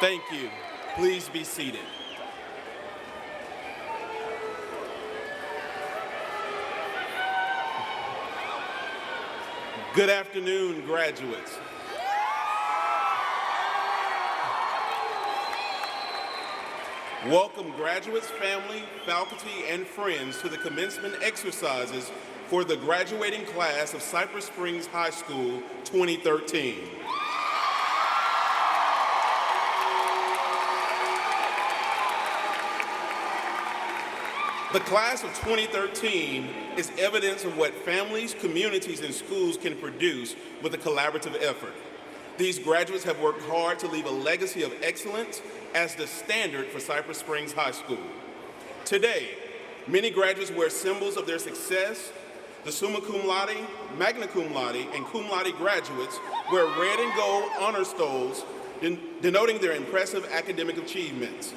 Thank you. Please be seated. Good afternoon, graduates. Welcome, graduates, family, faculty, and friends to the commencement exercises for the graduating class of Cypress Springs High School 2013. The class of 2013 is evidence of what families, communities, and schools can produce with a collaborative effort. These graduates have worked hard to leave a legacy of excellence as the standard for Cypress Springs High School. Today, many graduates wear symbols of their success. The summa cum laude, magna cum laude, and cum laude graduates wear red and gold honor stoles denoting their impressive academic achievements.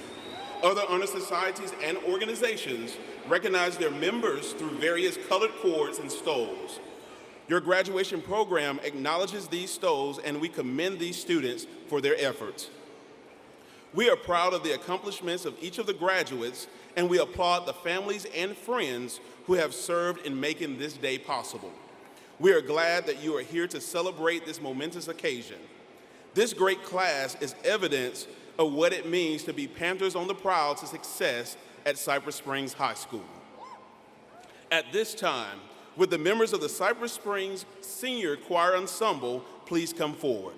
Other honor societies and organizations recognize their members through various colored cords and stoles. Your graduation program acknowledges these stoles, and we commend these students for their efforts. We are proud of the accomplishments of each of the graduates, and we applaud the families and friends who have served in making this day possible. We are glad that you are here to celebrate this momentous occasion. This great class is evidence of what it means to be Panthers on the prowl to success at Cypress Springs High School. At this time, would the members of the Cypress Springs Senior Choir Ensemble please come forward?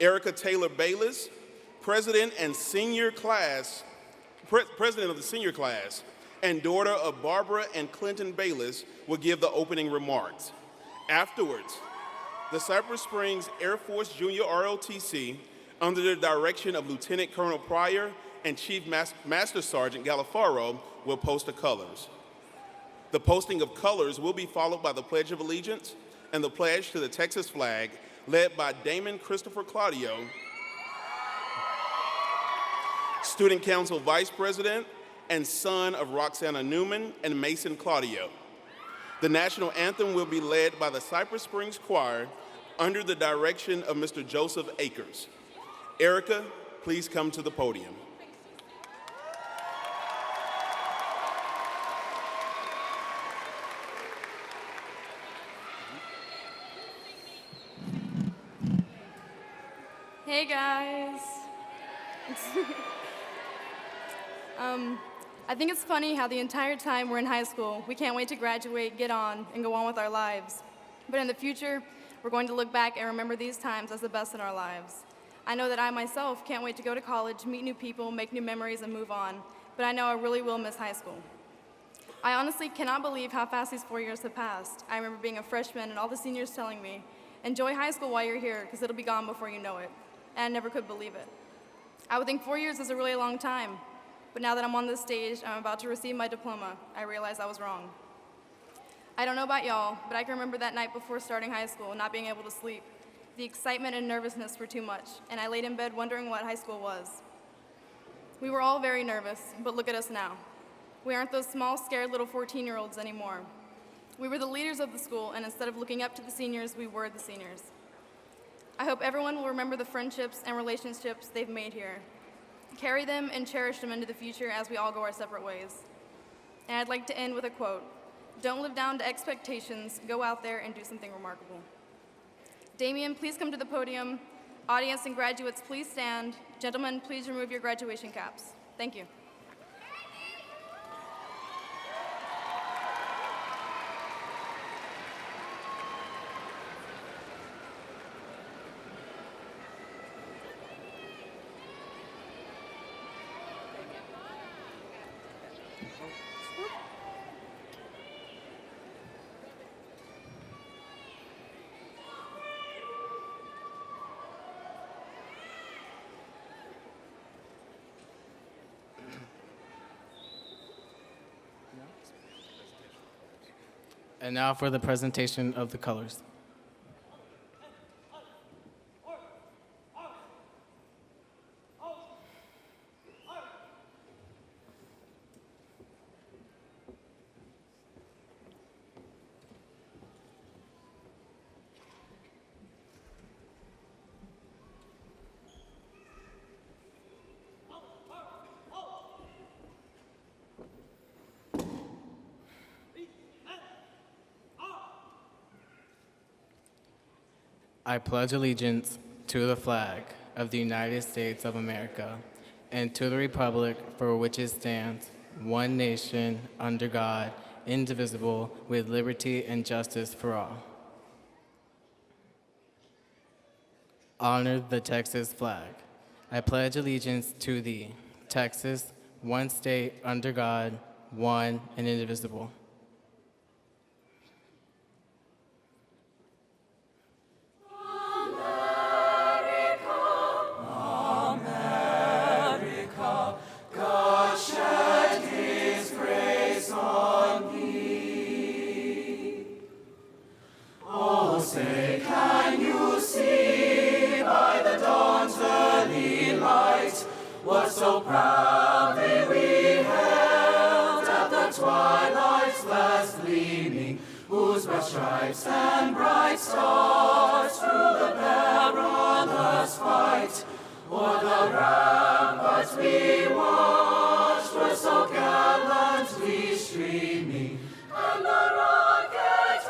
Erica Taylor Bayless, President of the senior class, and daughter of Barbara and Clinton Bayless, will give the opening remarks. Afterwards, the Cypress Springs Air Force Junior ROTC, under the direction of Lieutenant Colonel Pryor and Chief Master Sergeant Galafaro, will post the colors. The posting of colors will be followed by the Pledge of Allegiance and the pledge to the Texas flag, led by Damon Christopher Claudio, Student Council Vice President and son of Roxana Newman and Mason Claudio. The national anthem will be led by the Cypress Springs Choir under the direction of Mr. Joseph Akers. Erica, please come to the podium. Hey guys. I think it's funny how the entire time we're in high school, we can't wait to graduate, get on, and go on with our lives. But in the future, we're going to look back and remember these times as the best in our lives. I know that I myself can't wait to go to college, meet new people, make new memories, and move on, but I know I really will miss high school. I honestly cannot believe how fast these 4 years have passed. I remember being a freshman and all the seniors telling me, enjoy high school while you're here, because it'll be gone before you know it. And I never could believe it. I would think 4 years is a really long time, but now that I'm on this stage, I'm about to receive my diploma, I realize I was wrong. I don't know about y'all, but I can remember that night before starting high school, not being able to sleep. The excitement and nervousness were too much, and I laid in bed wondering what high school was. We were all very nervous, but look at us now. We aren't those small, scared little 14-year-olds anymore. We were the leaders of the school, and instead of looking up to the seniors, we were the seniors. I hope everyone will remember the friendships and relationships they've made here. Carry them and cherish them into the future as we all go our separate ways. And I'd like to end with a quote. Don't live down to expectations, go out there and do something remarkable. Damien, please come to the podium. Audience and graduates, please stand. Gentlemen, please remove your graduation caps. Thank you. And now for the presentation of the colors. I pledge allegiance to the flag of the United States of America and to the republic for which it stands, one nation, under God, indivisible, with liberty and justice for all. Honor the Texas flag. I pledge allegiance to thee, Texas, one state, under God, one and indivisible. What so proudly we hailed at the twilight's last gleaming, whose broad stripes and bright stars through the perilous fight, o'er the ramparts we watched were so gallantly streaming, and the rockets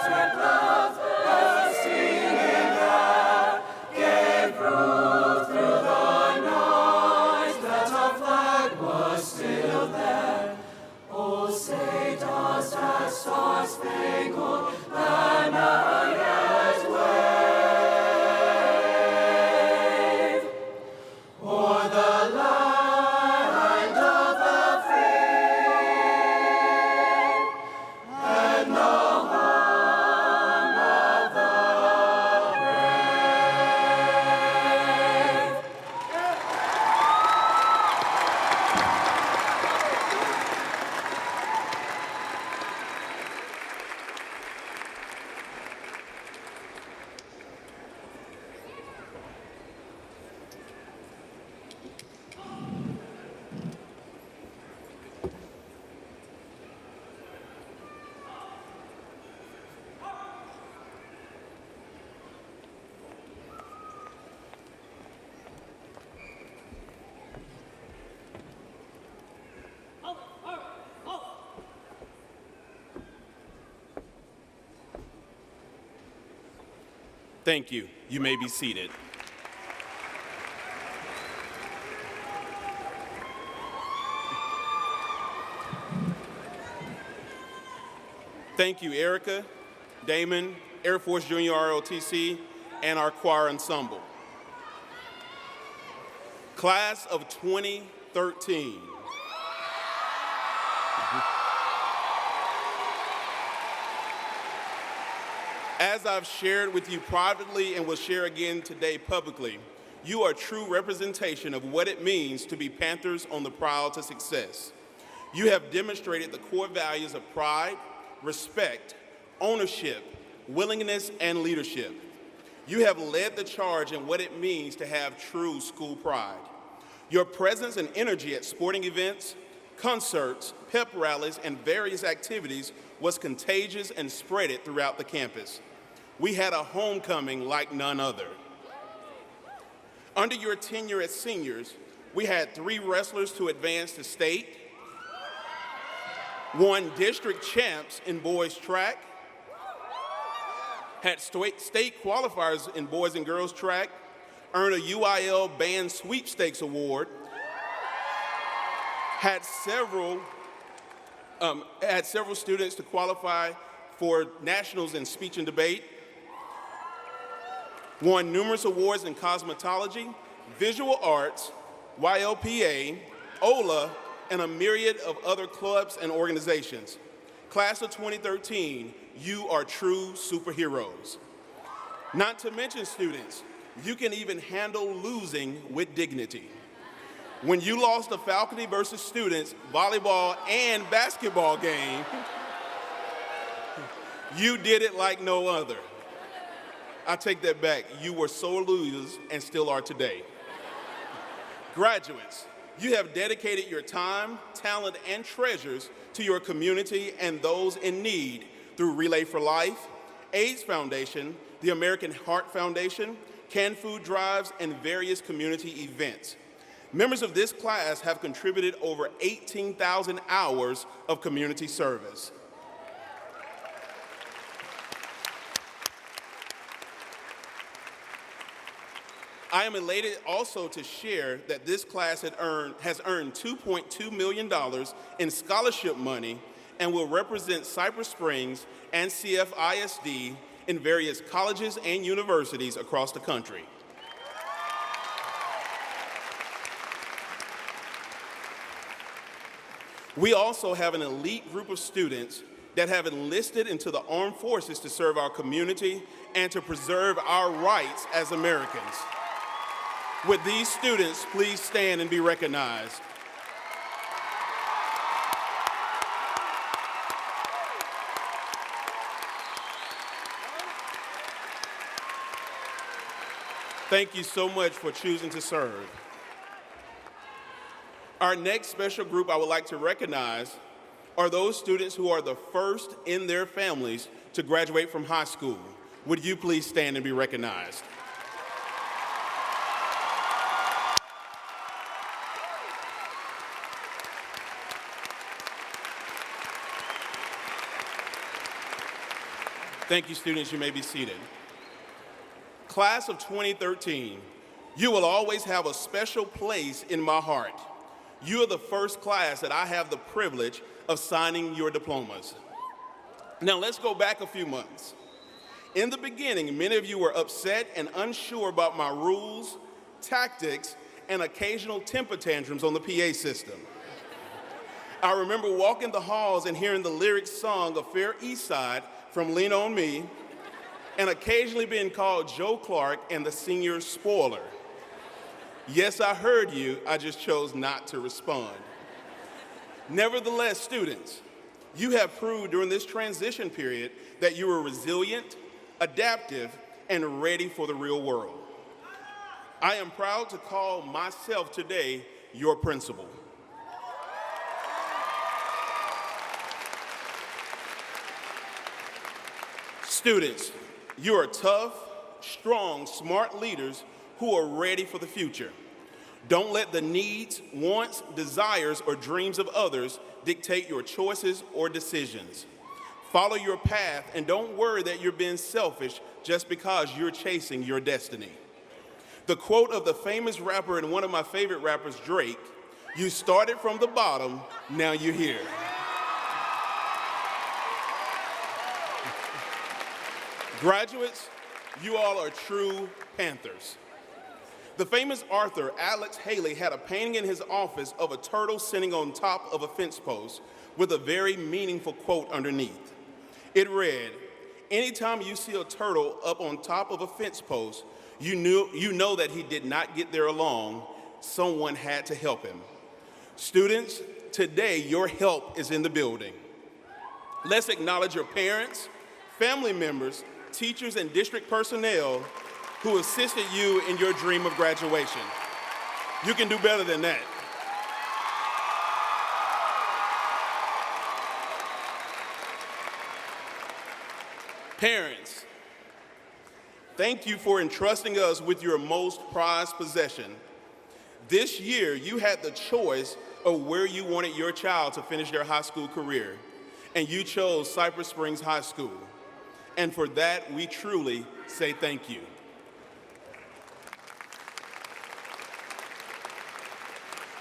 red left bursting in air, gave proof through the night that our flag was still there. Oh, say does that star-spangled banner yet wave o'er the land of the free and the home of the brave? Thank you. You may be seated. Thank you, Erica, Damon, Air Force Junior ROTC, and our choir ensemble. Class of 2013. As I've shared with you privately and will share again today publicly, you are a true representation of what it means to be Panthers on the prowl to success. You have demonstrated the core values of pride, respect, ownership, willingness, and leadership. You have led the charge in what it means to have true school pride. Your presence and energy at sporting events, concerts, pep rallies, and various activities was contagious and spread it throughout the campus. We had a homecoming like none other. Under your tenure as seniors, we had 3 wrestlers to advance to state, won district champs in boys track, had state qualifiers in boys and girls track, earned a UIL band sweepstakes award, had several students to qualify for nationals in speech and debate, won numerous awards in cosmetology, visual arts, YLPA, OLA, and a myriad of other clubs and organizations. Class of 2013, you are true superheroes. Not to mention, students, you can even handle losing with dignity. When you lost the faculty versus students volleyball and basketball game, you did it like no other. I take that back. You were sore losers and still are today. Graduates, you have dedicated your time, talent, and treasures to your community and those in need through Relay for Life, AIDS Foundation, the American Heart Foundation, canned food drives, and various community events. Members of this class have contributed over 18,000 hours of community service. I am elated also to share that this class has earned $2.2 million in scholarship money and will represent Cypress Springs and CF-ISD in various colleges and universities across the country. We also have an elite group of students that have enlisted into the armed forces to serve our community and to preserve our rights as Americans. Would these students please stand and be recognized? Thank you so much for choosing to serve. Our next special group I would like to recognize are those students who are the first in their families to graduate from high school. Would you please stand and be recognized? Thank you, students. You may be seated. Class of 2013, you will always have a special place in my heart. You are the first class that I have the privilege of signing your diplomas. Now let's go back a few months. In the beginning, many of you were upset and unsure about my rules, tactics, and occasional temper tantrums on the PA system. I remember walking the halls and hearing the lyrics sung of Fair East Side from Lean On Me, and occasionally being called Joe Clark and the senior spoiler. Yes, I heard you, I just chose not to respond. Nevertheless, students, you have proved during this transition period that you are resilient, adaptive, and ready for the real world. I am proud to call myself today your principal. Students, you are tough, strong, smart leaders who are ready for the future. Don't let the needs, wants, desires, or dreams of others dictate your choices or decisions. Follow your path and don't worry that you're being selfish just because you're chasing your destiny. The quote of the famous rapper and one of my favorite rappers, Drake, "You started from the bottom, now you're here." Graduates, you all are true Panthers. The famous author Alex Haley had a painting in his office of a turtle sitting on top of a fence post with a very meaningful quote underneath. It read, "Anytime you see a turtle up on top of a fence post, you know that he did not get there alone. Someone had to help him." Students, today your help is in the building. Let's acknowledge your parents, family members, teachers, and district personnel who assisted you in your dream of graduation. You can do better than that. Parents, thank you for entrusting us with your most prized possession. This year, you had the choice of where you wanted your child to finish their high school career, and you chose Cypress Springs High School. And for that, we truly say thank you.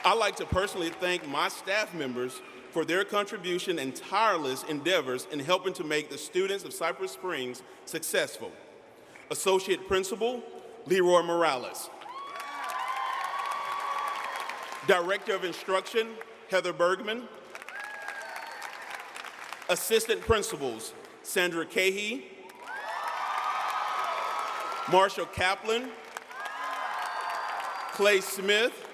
I'd like to personally thank my staff members for their contribution and tireless endeavors in helping to make the students of Cypress Springs successful. Associate Principal, Leroy Morales. Director of Instruction, Heather Bergman. Assistant Principals, Sandra Cahey, Marshall Kaplan, Clay Smith,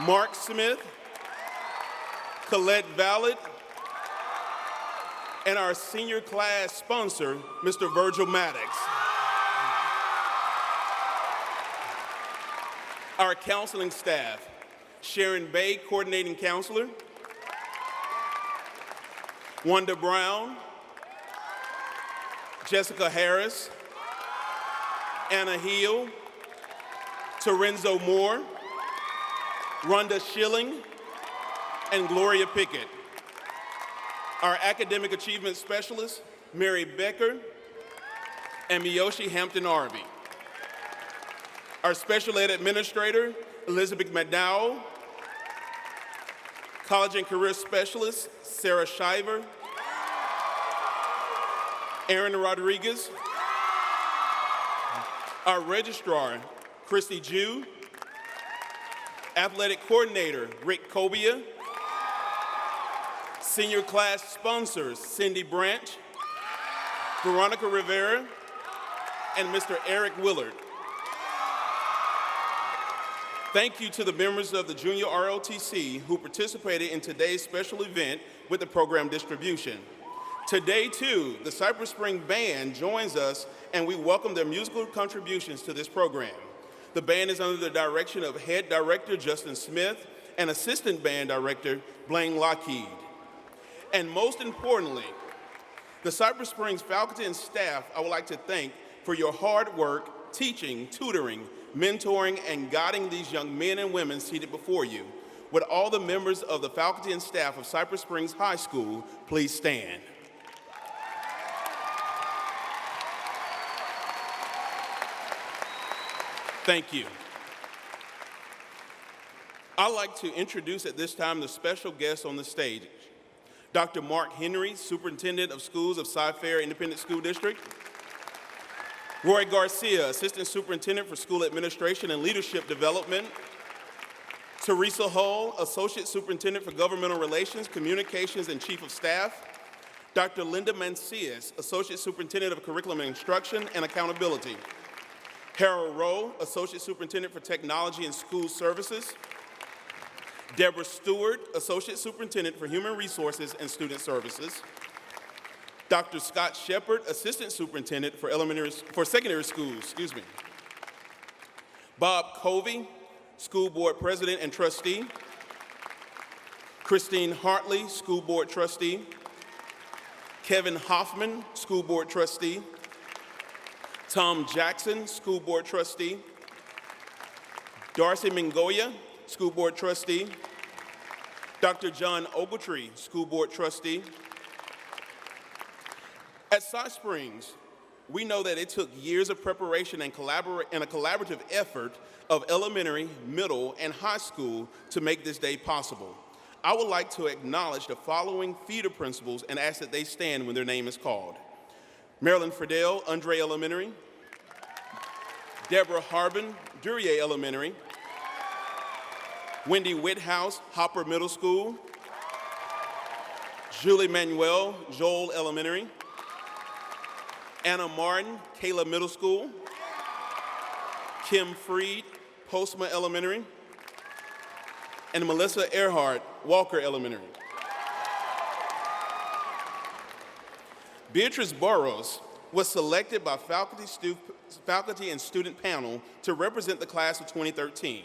Mark Smith, Colette Vallet, and our senior class sponsor, Mr. Virgil Maddox. Our counseling staff, Sharon Bay, coordinating counselor, Wanda Brown, Jessica Harris, Anna Hill, Terenzo Moore, Rhonda Schilling, and Gloria Pickett. Our academic achievement specialists, Mary Becker and Miyoshi Hampton Arby. Our special ed administrator, Elizabeth McDowell. College and career specialist, Sarah Shiver. Aaron Rodriguez. Our registrar, Christy Jew. Athletic coordinator, Rick Cobia. Senior class sponsors, Cindy Branch, Veronica Rivera, and Mr. Eric Willard. Thank you to the members of the Junior ROTC who participated in today's special event with the program distribution. Today, too, the Cypress Spring Band joins us, and we welcome their musical contributions to this program. The band is under the direction of Head Director Justin Smith and Assistant Band Director Blaine Lockheed. And most importantly, the Cypress Springs faculty and staff I would like to thank for your hard work, teaching, tutoring, mentoring, and guiding these young men and women seated before you. Would all the members of the faculty and staff of Cypress Springs High School please stand? Thank you. I'd like to introduce at this time the special guest on the stage. Dr. Mark Henry, Superintendent of Schools of Cy-Fair Independent School District. Roy Garcia, Assistant Superintendent for School Administration and Leadership Development. Teresa Hull, Associate Superintendent for Governmental Relations, Communications, and Chief of Staff. Dr. Linda Mancias, Associate Superintendent of Curriculum and Instruction and Accountability. Harold Rowe, Associate Superintendent for Technology and School Services. Deborah Stewart, Associate Superintendent for Human Resources and Student Services. Dr. Scott Shepard, Assistant Superintendent for Secondary Schools, Bob Covey, School Board President and Trustee. Christine Hartley, School Board Trustee. Kevin Hoffman, School Board Trustee. Tom Jackson, School Board Trustee. Darcy Mingoya, School Board Trustee. Dr. John Ogletree, School Board Trustee. At Cy Springs, we know that it took years of preparation and a collaborative effort of elementary, middle, and high school to make this day possible. I would like to acknowledge the following feeder principals and ask that they stand when their name is called. Marilyn Friedel, Andre Elementary. Deborah Harbin, Duryea Elementary. Wendy Whithouse, Hopper Middle School. Julie Manuel, Joel Elementary. Anna Martin, Kayla Middle School. Kim Freed, Postma Elementary. And Melissa Earhart, Walker Elementary. Beatrice Burrows was selected by faculty and student panel to represent the class of 2013.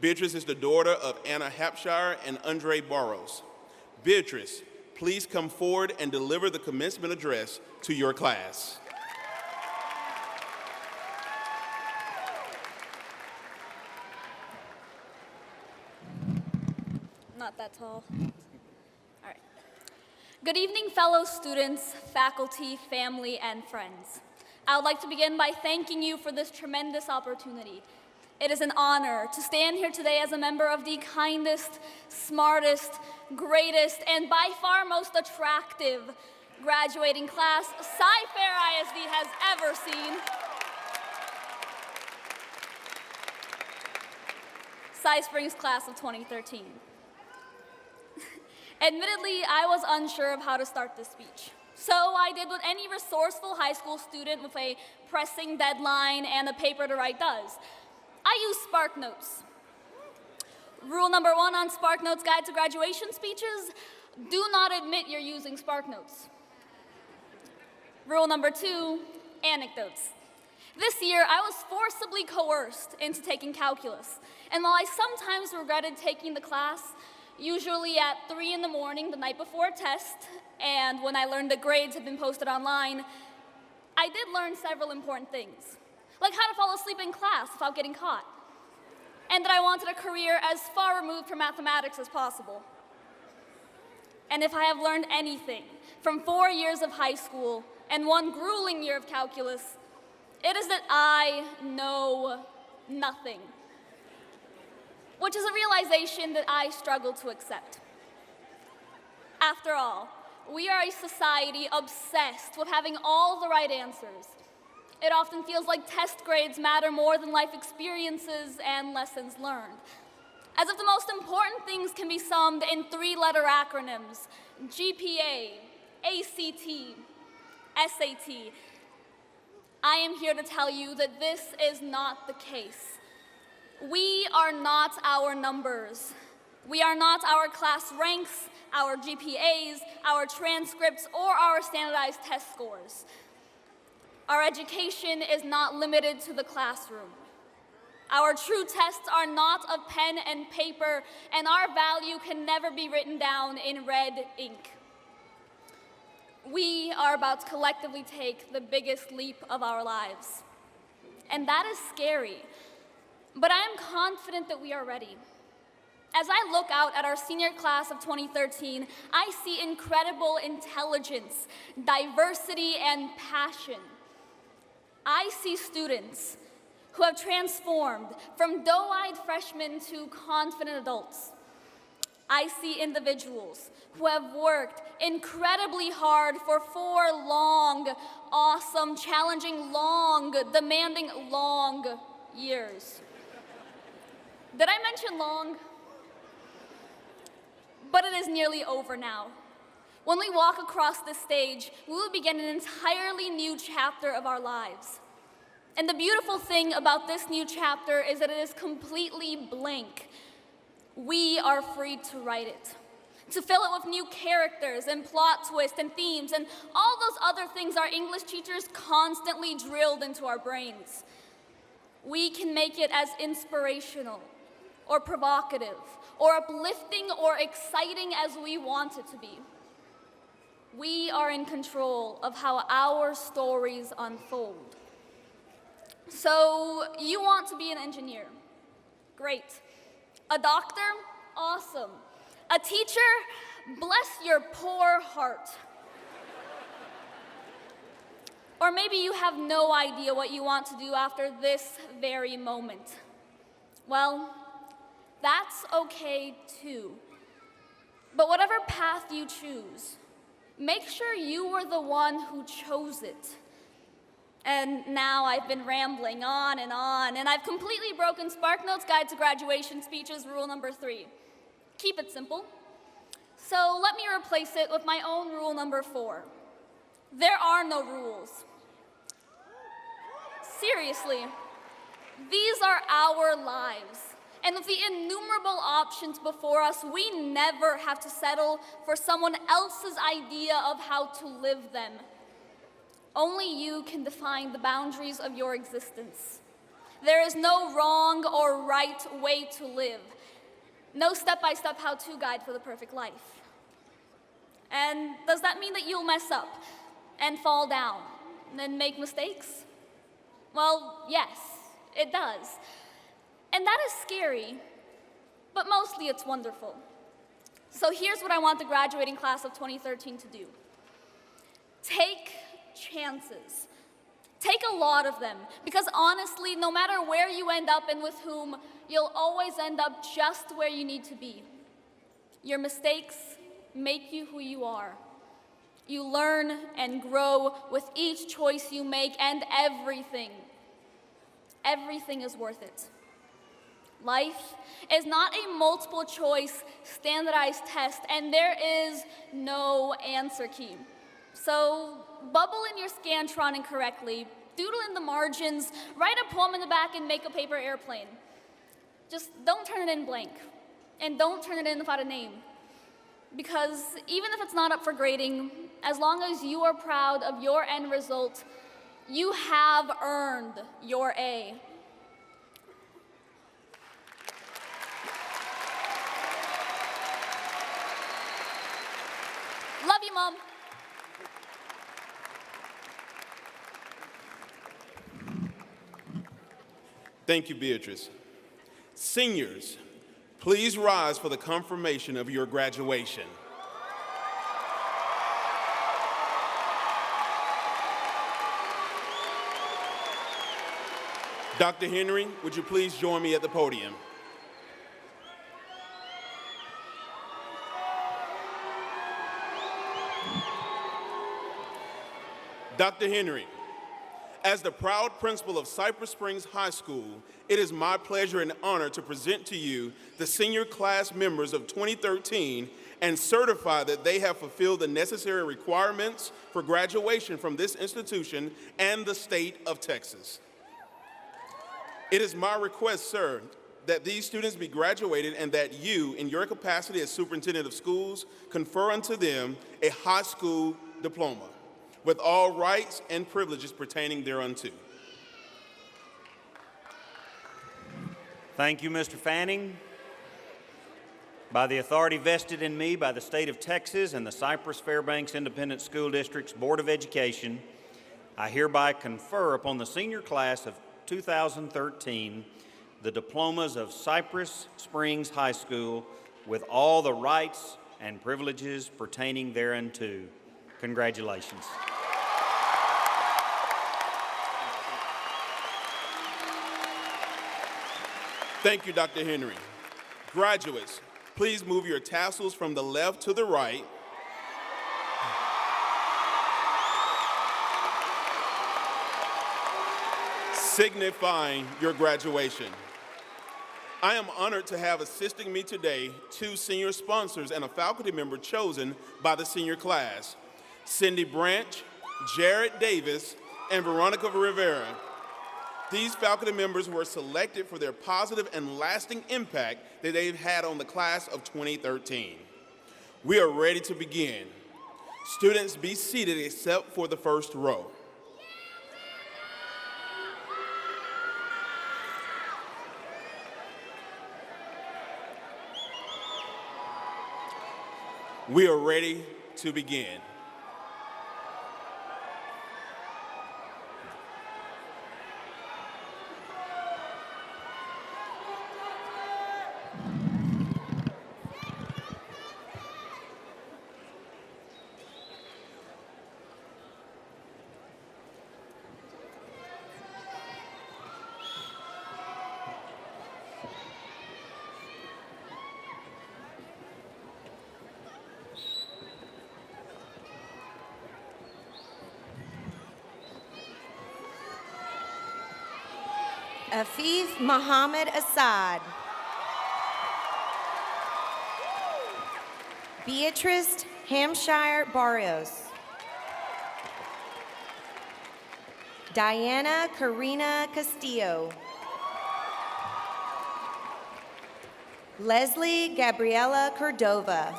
Beatrice is the daughter of Anna Hapshire and Andre Burrows. Beatrice, please come forward and deliver the commencement address to your class. Not that tall. All right. Good evening, fellow students, faculty, family, and friends. I would like to begin by thanking you for this tremendous opportunity. It is an honor to stand here today as a member of the kindest, smartest, greatest, and by far most attractive graduating class Cy-Fair ISD has ever seen. Cy Springs class of 2013. Admittedly, I was unsure of how to start this speech. So I did what any resourceful high school student with a pressing deadline and a paper to write does. I used Spark Notes. Rule number 1 on Spark Notes Guide to Graduation Speeches, do not admit you're using Spark Notes. Rule number 2, anecdotes. This year, I was forcibly coerced into taking calculus. And while I sometimes regretted taking the class, usually at 3 in the morning the night before a test, and when I learned the grades had been posted online, I did learn several important things, like how to fall asleep in class without getting caught, and that I wanted a career as far removed from mathematics as possible. And if I have learned anything from 4 years of high school and 1 grueling year of calculus, it is that I know nothing. Which is a realization that I struggle to accept. After all, we are a society obsessed with having all the right answers. It often feels like test grades matter more than life experiences and lessons learned. As if the most important things can be summed in three-letter acronyms: GPA, ACT, SAT. I am here to tell you that this is not the case. We are not our numbers. We are not our class ranks, our GPAs, our transcripts, or our standardized test scores. Our education is not limited to the classroom. Our true tests are not of pen and paper, and our value can never be written down in red ink. We are about to collectively take the biggest leap of our lives. And that is scary, but I am confident that we are ready. As I look out at our senior class of 2013, I see incredible intelligence, diversity, and passion. I see students who have transformed from doe-eyed freshmen to confident adults. I see individuals who have worked incredibly hard for 4 long, awesome, challenging, long, demanding, long years. Did I mention long? But it is nearly over now. When we walk across this stage, we will begin an entirely new chapter of our lives. And the beautiful thing about this new chapter is that it is completely blank. We are free to write it, to fill it with new characters and plot twists and themes and all those other things our English teachers constantly drilled into our brains. We can make it as inspirational or provocative or uplifting or exciting as we want it to be. We are in control of how our stories unfold. So, you want to be an engineer? Great. A doctor? Awesome. A teacher? Bless your poor heart. Or maybe you have no idea what you want to do after this very moment. Well, that's okay too. But whatever path you choose, make sure you were the one who chose it. And now I've been rambling on, and I've completely broken SparkNote's Guide to Graduation Speeches rule number 3. Keep it simple. So let me replace it with my own rule number 4. There are no rules. Seriously, these are our lives. And with the innumerable options before us, we never have to settle for someone else's idea of how to live them. Only you can define the boundaries of your existence. There is no wrong or right way to live. No step-by-step how-to guide for the perfect life. And does that mean that you'll mess up and fall down and make mistakes? Well, yes, it does. And that is scary, but mostly it's wonderful. So here's what I want the graduating class of 2013 to do. Take chances. Take a lot of them, because honestly, no matter where you end up and with whom, you'll always end up just where you need to be. Your mistakes make you who you are. You learn and grow with each choice you make, and everything is worth it. Life is not a multiple choice standardized test, and there is no answer key. So bubble in your Scantron incorrectly, doodle in the margins, write a poem in the back, and make a paper airplane. Just don't turn it in blank, and don't turn it in without a name. Because even if it's not up for grading, as long as you are proud of your end result, you have earned your A. Love you, Mom. Thank you, Beatrice. Seniors, please rise for the confirmation of your graduation. Dr. Henry, would you please join me at the podium? Dr. Henry, as the proud principal of Cypress Springs High School, it is my pleasure and honor to present to you the senior class members of 2013 and certify that they have fulfilled the necessary requirements for graduation from this institution and the state of Texas. It is my request, sir, that these students be graduated and that you, in your capacity as superintendent of schools, confer unto them a high school diploma with all rights and privileges pertaining thereunto. Thank you, Mr. Fanning. By the authority vested in me by the state of Texas and the Cypress-Fairbanks Independent School District's Board of Education, I hereby confer upon the senior class of 2013 the diplomas of Cypress Springs High School with all the rights and privileges pertaining thereunto. Congratulations. Thank you, Dr. Henry. Graduates, please move your tassels from the left to the right. Signifying your graduation. I am honored to have assisting me today 2 senior sponsors and a faculty member chosen by the senior class, Cindy Branch, Jared Davis, and Veronica Rivera. These faculty members were selected for their positive and lasting impact that they've had on the class of 2013. We are ready to begin. Students, be seated except for the first row. We are ready to begin. Afif Muhammad Assad. Beatrice Hampshire Barrios. Diana Karina Castillo. Leslie Gabriela Cordova.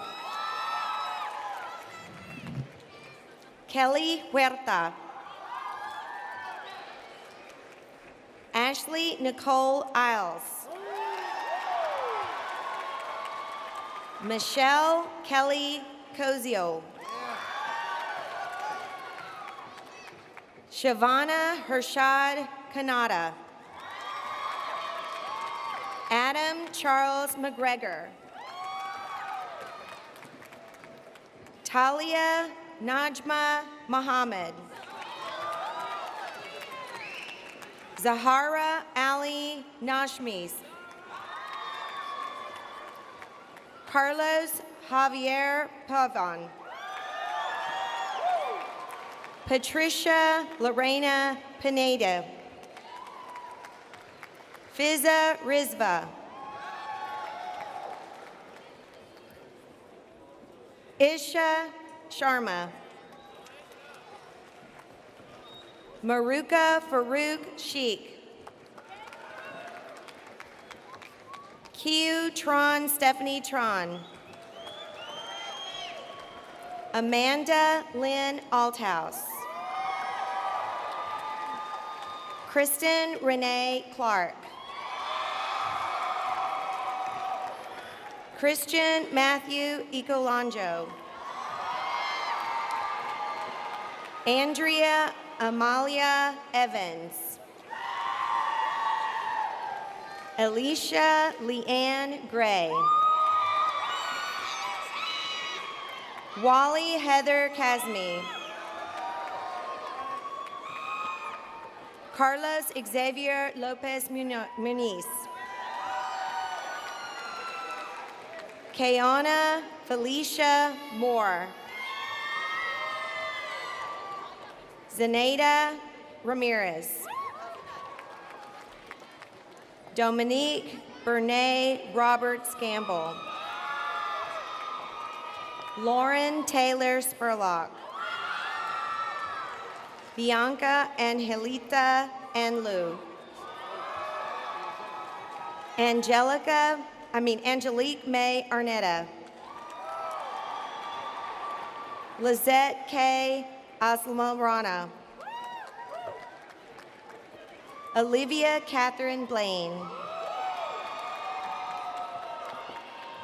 Kelly Huerta. Ashley Nicole Isles. Michelle Kelly Cozio. Shavana Hershad Kanata. Adam Charles McGregor. Talia Najma Muhammad. Zahara Ali Nashmis. Carlos Javier Pavon. Patricia Lorena Pineda. Fiza Rizva. Isha Sharma. Maruka Farouk Sheikh. Kiu Tron Stephanie Tron. Amanda Lynn Althouse. Kristen Renee Clark. Christian Matthew Ecolanjo. Andrea Amalia Evans. Alicia Leanne Gray. Wally Heather Kazmi. Carlos Xavier Lopez Muniz. Kayana Felicia Moore. Zenaida Ramirez. Dominique Bernay Roberts Gamble. Lauren Taylor Spurlock. Bianca Angelita Anlu. Angelique May Arnetta. Lizette K. Aslamorana. Olivia Catherine Blaine.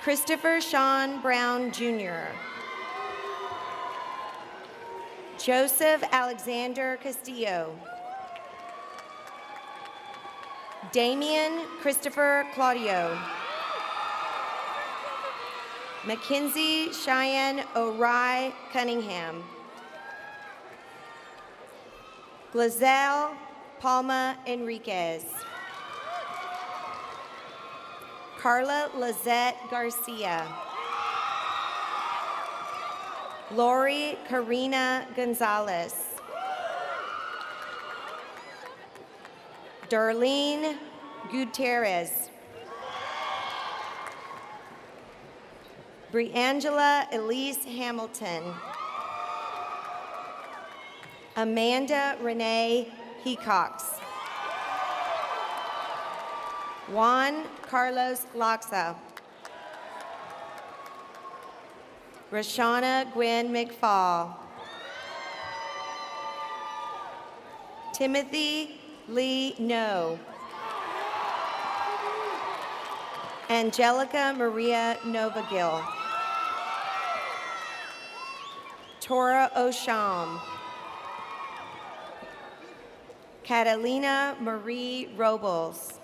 Christopher Sean Brown Jr. Joseph Alexander Castillo. Damian Christopher Claudio. Mackenzie Cheyenne O'Rye Cunningham. Glazelle Palma Enriquez. Carla Lizette Garcia. Lori Karina Gonzalez. Darlene Gutierrez. Briangela Elise Hamilton. Amanda Renee Hecox. Juan Carlos Loxa. Rashana Gwen McFall. Timothy Lee No. Angelica Maria Novagill. Tora Osham. Catalina Marie Robles.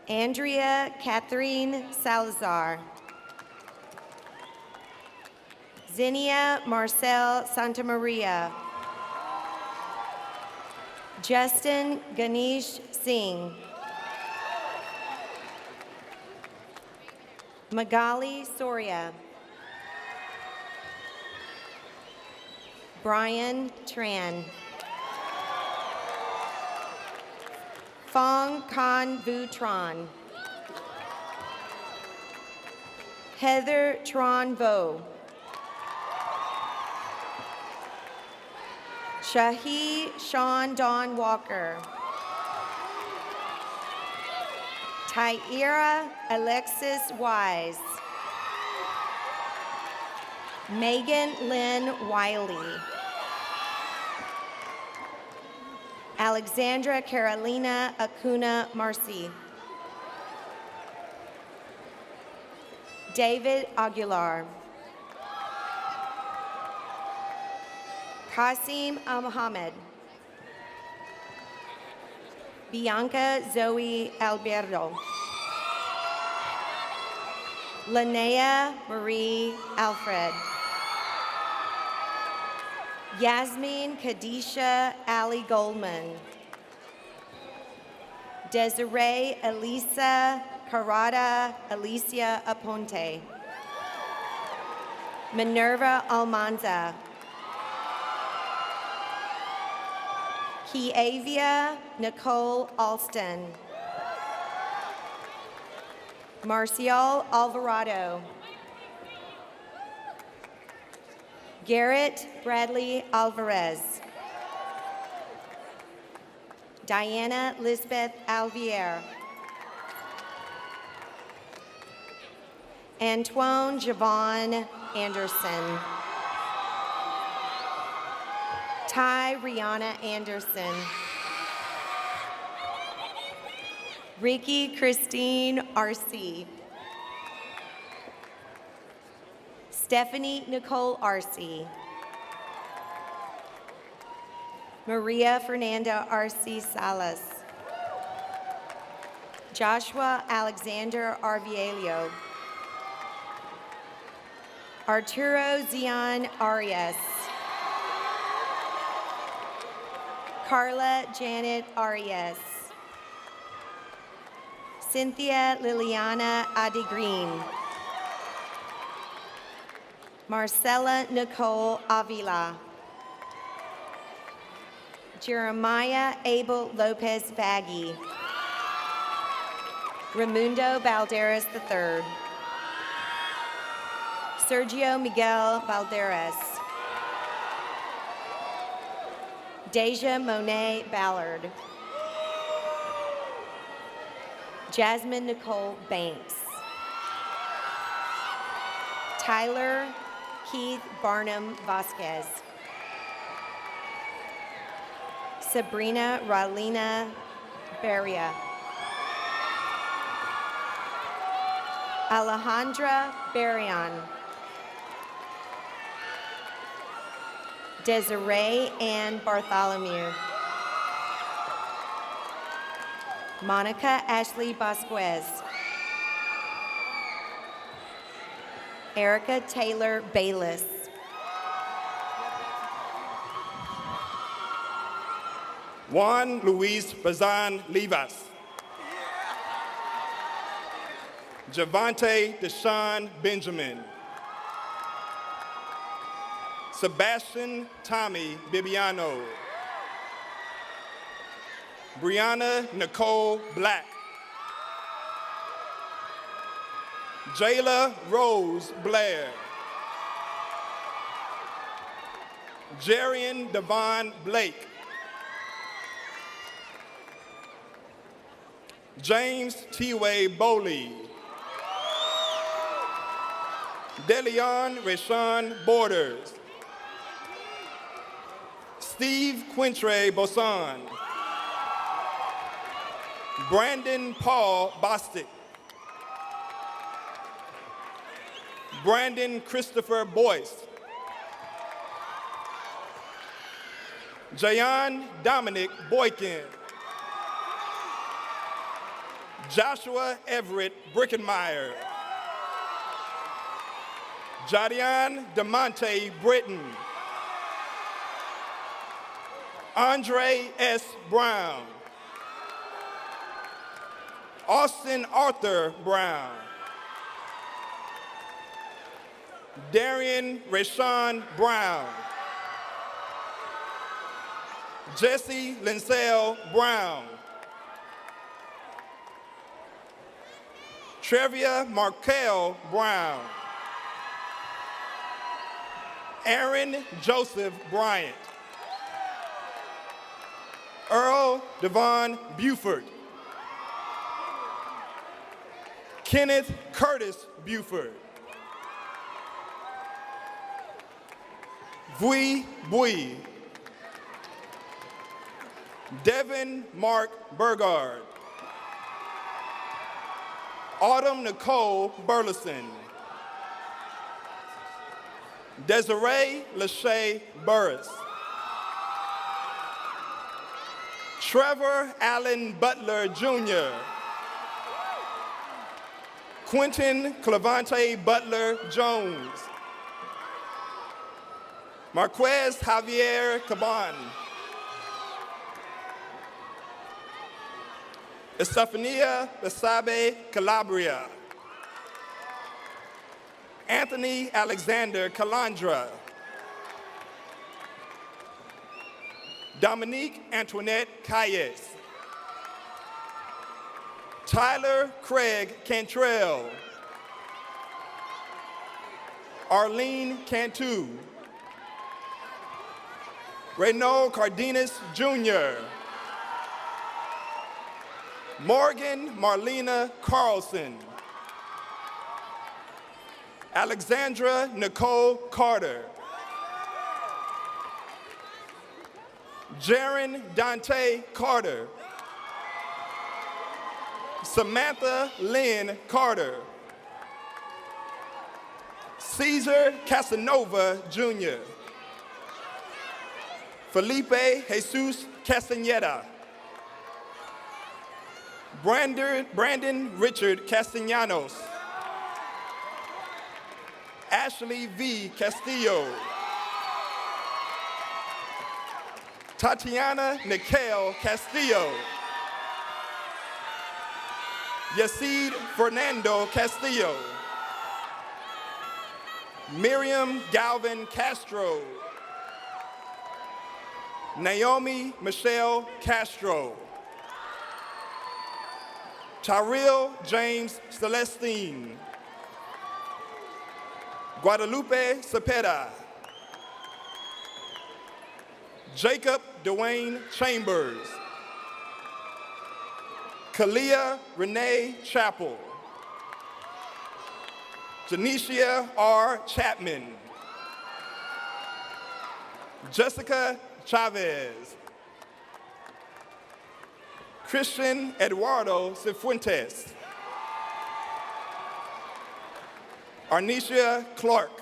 Andrea Catherine Salazar. Zinnia Marcel Santamaria. Justin Ganesh Singh. Magali Soria. Brian Tran. Fong Kan Vu Tran. Heather Tran Vo. Shahi Sean Don Walker. Tyira Alexis Wise. Megan Lynn Wiley. Alexandra Carolina Acuna Marcy. David Aguilar. Qasim Mohammed. Bianca Zoe Alberto. Linnea Marie Alfred. Yasmin Kadisha Ali Goldman. Desiree Elisa Carada Alicia Aponte. Minerva Almanza. Kiavia Nicole Alston. Marcial Alvarado. Garrett Bradley Alvarez. Diana Lisbeth Alvier. Antoine Javon Anderson. Ty Rihanna Anderson. Ricky Christine Arce. Stephanie Nicole Arce. Maria Fernanda Arce Salas. Joshua Alexander Arvielio. Arturo Zion Arias. Carla Janet Arias. Cynthia Liliana Adegreen. Marcela Nicole Avila. Jeremiah Abel Lopez Baggy. Raimundo Balderas III. Sergio Miguel Balderas. Deja Monet Ballard. Jasmine Nicole Banks. Tyler Keith Barnum Vasquez. Sabrina Ralina Beria. Alejandra Barrion. Desiree Ann Bartholomew. Monica Ashley Vasquez. Erica Taylor Bayless. Juan Luis Bazan Livas. Javante Deshaun Benjamin. Sebastian Tommy Bibiano. Brianna Nicole Black. Jayla Rose Blair. Jarian Devon Blake. James T-Way Bowley. Deleon Rashawn Borders. Steve Quintre Boson. Brandon Paul Bostic. Brandon Christopher Boyce. Jayon Dominic Boykin. Joshua Everett Brickenmeyer. Jadian DeMonte Britton. Andre S. Brown. Austin Arthur Brown. Darian Rashawn Brown. Jesse Linsell Brown. Trevia Markel Brown. Aaron Joseph Bryant. Earl Devon Buford. Kenneth Curtis Buford. Vui Bui. Devin Mark Burgard. Autumn Nicole Burleson. Desiree Lachey Burris. Trevor Allen Butler Jr. Quentin Clevante Butler Jones. Marquez Javier Caban. Estefania Besabe Calabria. Anthony Alexander Calandra. Dominique Antoinette Calles. Tyler Craig Cantrell. Arlene Cantu. Renaud Cardenas Jr. Morgan Marlena Carlson. Alexandra Nicole Carter. Jaron Dante Carter. Samantha Lynn Carter. Caesar Casanova Jr. Felipe Jesus Castaneda. Brandon Richard Castellanos. Ashley V. Castillo. Tatiana Nikel Castillo. Yasid Fernando Castillo. Miriam Galvin Castro. Naomi Michelle Castro. Tyrell James Celestine. Guadalupe Cepeda. Jacob Dwayne Chambers. Kalia Renee Chappell. Janicia R. Chapman. Jessica Chavez. Christian Eduardo Cifuentes. Arnisha Clark.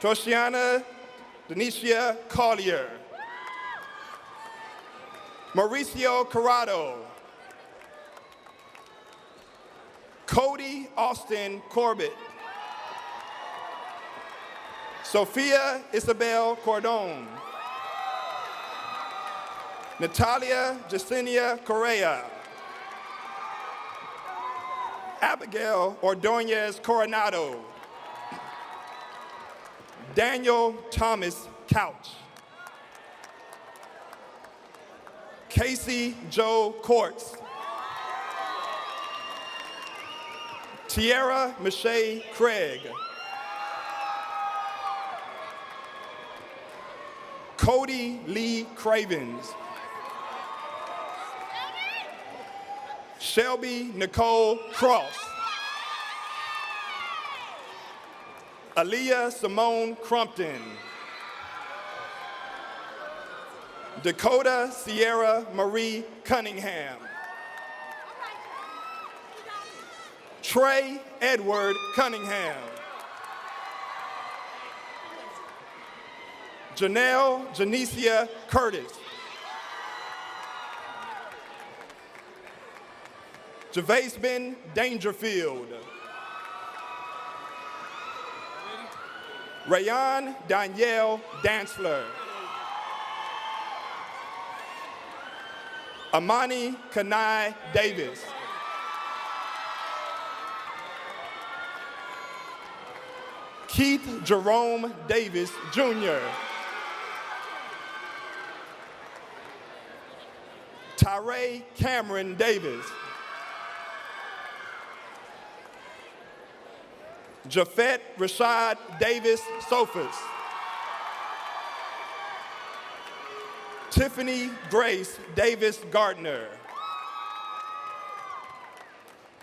Toshiana Denicia Collier. Mauricio Corrado. Cody Austin Corbett. Sophia Isabel Cordon. Natalia Jacinia Correa. Abigail Ordonez Coronado. Daniel Thomas Couch. Casey Joe Courts. Tierra Michelle Craig. Cody Lee Cravens. Shelby Nicole Cross. Aaliyah Simone Crumpton. Dakota Sierra Marie Cunningham. Trey Edward Cunningham. Janelle Janicia Curtis. Javase Ben Dangerfield. Rayon Danielle Dantzler. Amani Kanai Davis. Keith Jerome Davis, Jr. Tyree Cameron Davis. Jafet Rashad Davis Sophus. Tiffany Grace Davis Gardner.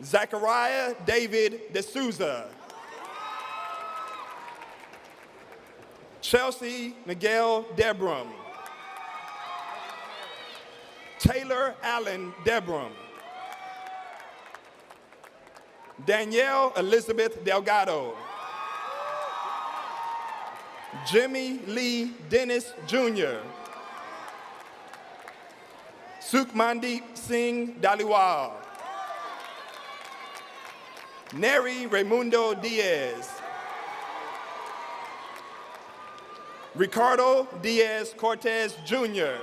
Zachariah David D'Souza. Chelsea Miguel Debrum. Taylor Allen Debrum. Danielle Elizabeth Delgado. Jimmy Lee Dennis Jr. Sukhmandeep Singh Dhaliwal. Neri Raimundo Diaz. Ricardo Diaz Cortez Jr.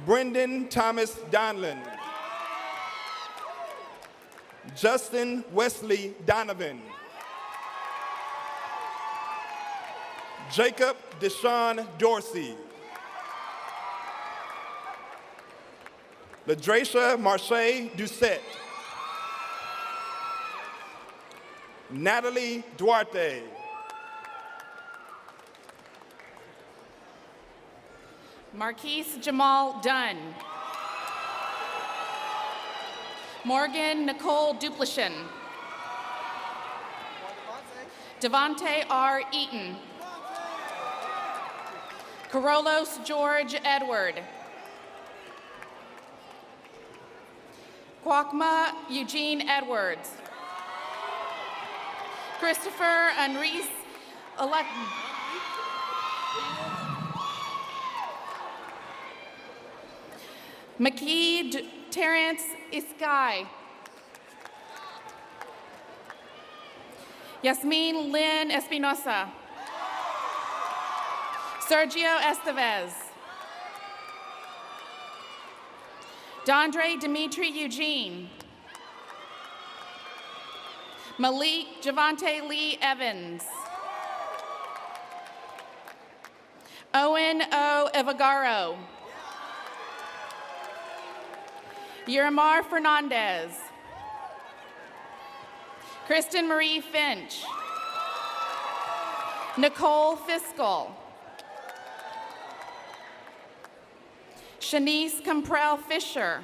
Brendan Thomas Donlin. Justin Wesley Donovan. Jacob Deshaun Dorsey. Ladracia Marche Doucette. Natalie Duarte. Marquise Jamal Dunn. Morgan Nicole Duplichin. Devonte R. Eaton. Carollos George Edward. Kwakma Eugene Edwards. Christopher Enrique McKee Terrence Iskai. Yasmin Lynn Espinosa. Sergio Estevez. Dondre Dimitri Eugene. Malik Javante Lee Evans. Owen O. Evagaro. Yurimar Fernandez. Kristen Marie Finch. Nicole Fiscal. Shanice Comprell Fisher.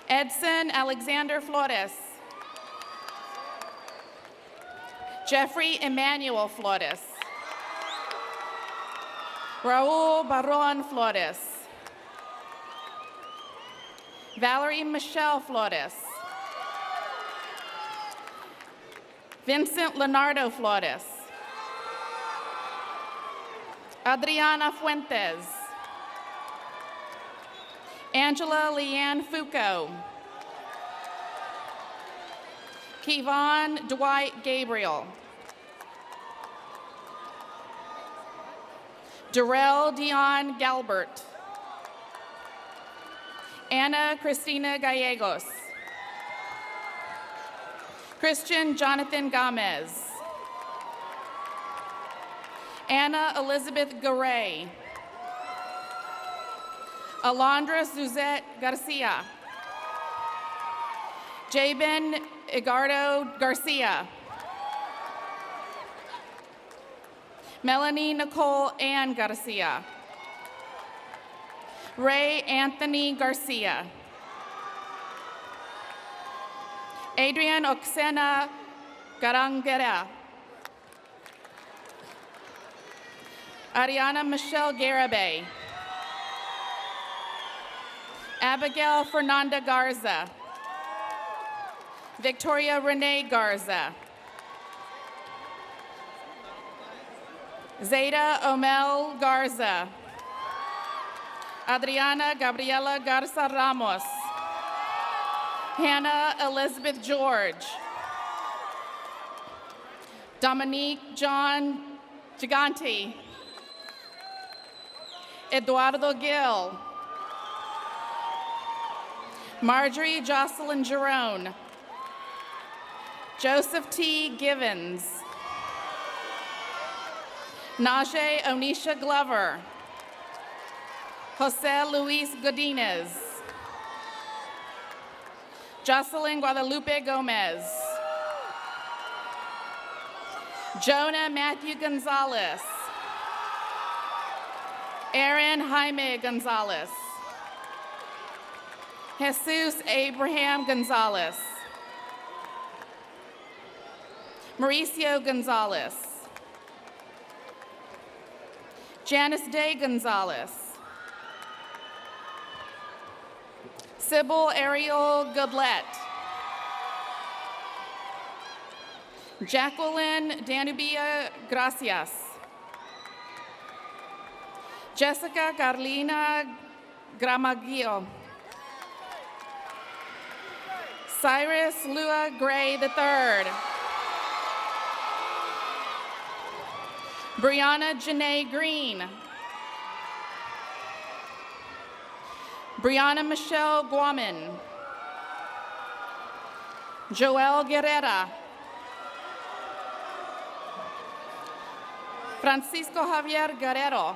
Edson Alexander Flores. Jeffrey Emmanuel Flores. Raul Barron Flores. Valerie Michelle Flores. Vincent Leonardo Flores. Adriana Fuentes. Angela Leanne Foucault. Kevon Dwight Gabriel. Darrell Dion Galbert. Anna Cristina Gallegos. Christian Jonathan Gomez. Anna Elizabeth Garay. Alondra Suzette Garcia. Jabin Igardo Garcia. Melanie Nicole Ann Garcia. Ray Anthony Garcia. Adrian Oxena Garangera. Ariana Michelle Garabay. Abigail Fernanda Garza. Victoria Renee Garza. Zeta Omel Garza. Adriana Gabriela Garza Ramos. Hannah Elizabeth George. Dominique John Gigante. Eduardo Gill. Marjorie Jocelyn Jerome. Joseph T. Givens. Najee Onisha Glover. Jose Luis Godinez. Jocelyn Guadalupe Gomez. Jonah Matthew Gonzalez. Aaron Jaime Gonzalez. Jesus Abraham Gonzalez. Mauricio Gonzalez. Janice Day Gonzalez. Sybil Ariel Goodlett. Jacqueline Danubia Gracias. Jessica Carlina Gramaglio. Cyrus Lua Gray III. Brianna Janae Green. Brianna Michelle Guaman. Joel Guerrera. Francisco Javier Guerrero.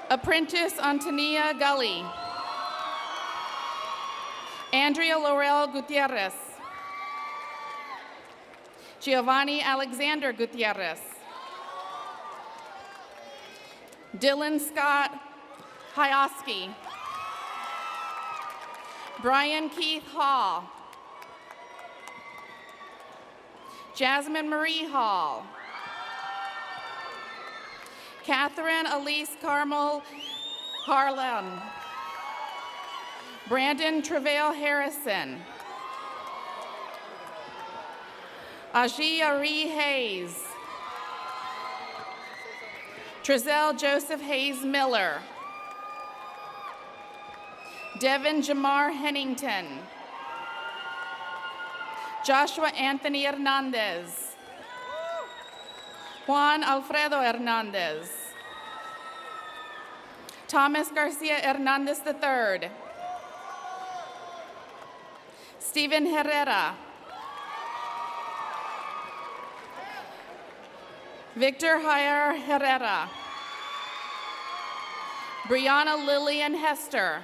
Apprentice Antonia Gully. Andrea Laurel Gutierrez. Giovanni Alexander Gutierrez. Dylan Scott Hyoski. Brian Keith Hall. Jasmine Marie Hall. Catherine Elise Carmel Harlan. Brandon Travail Harrison. Aji Ari Hayes. Trezell Joseph Hayes Miller. Devin Jamar Hennington. Joshua Anthony Hernandez. Juan Alfredo Hernandez. Thomas Garcia Hernandez III. Stephen Herrera. Victor Jair Herrera. Brianna Lillian Hester.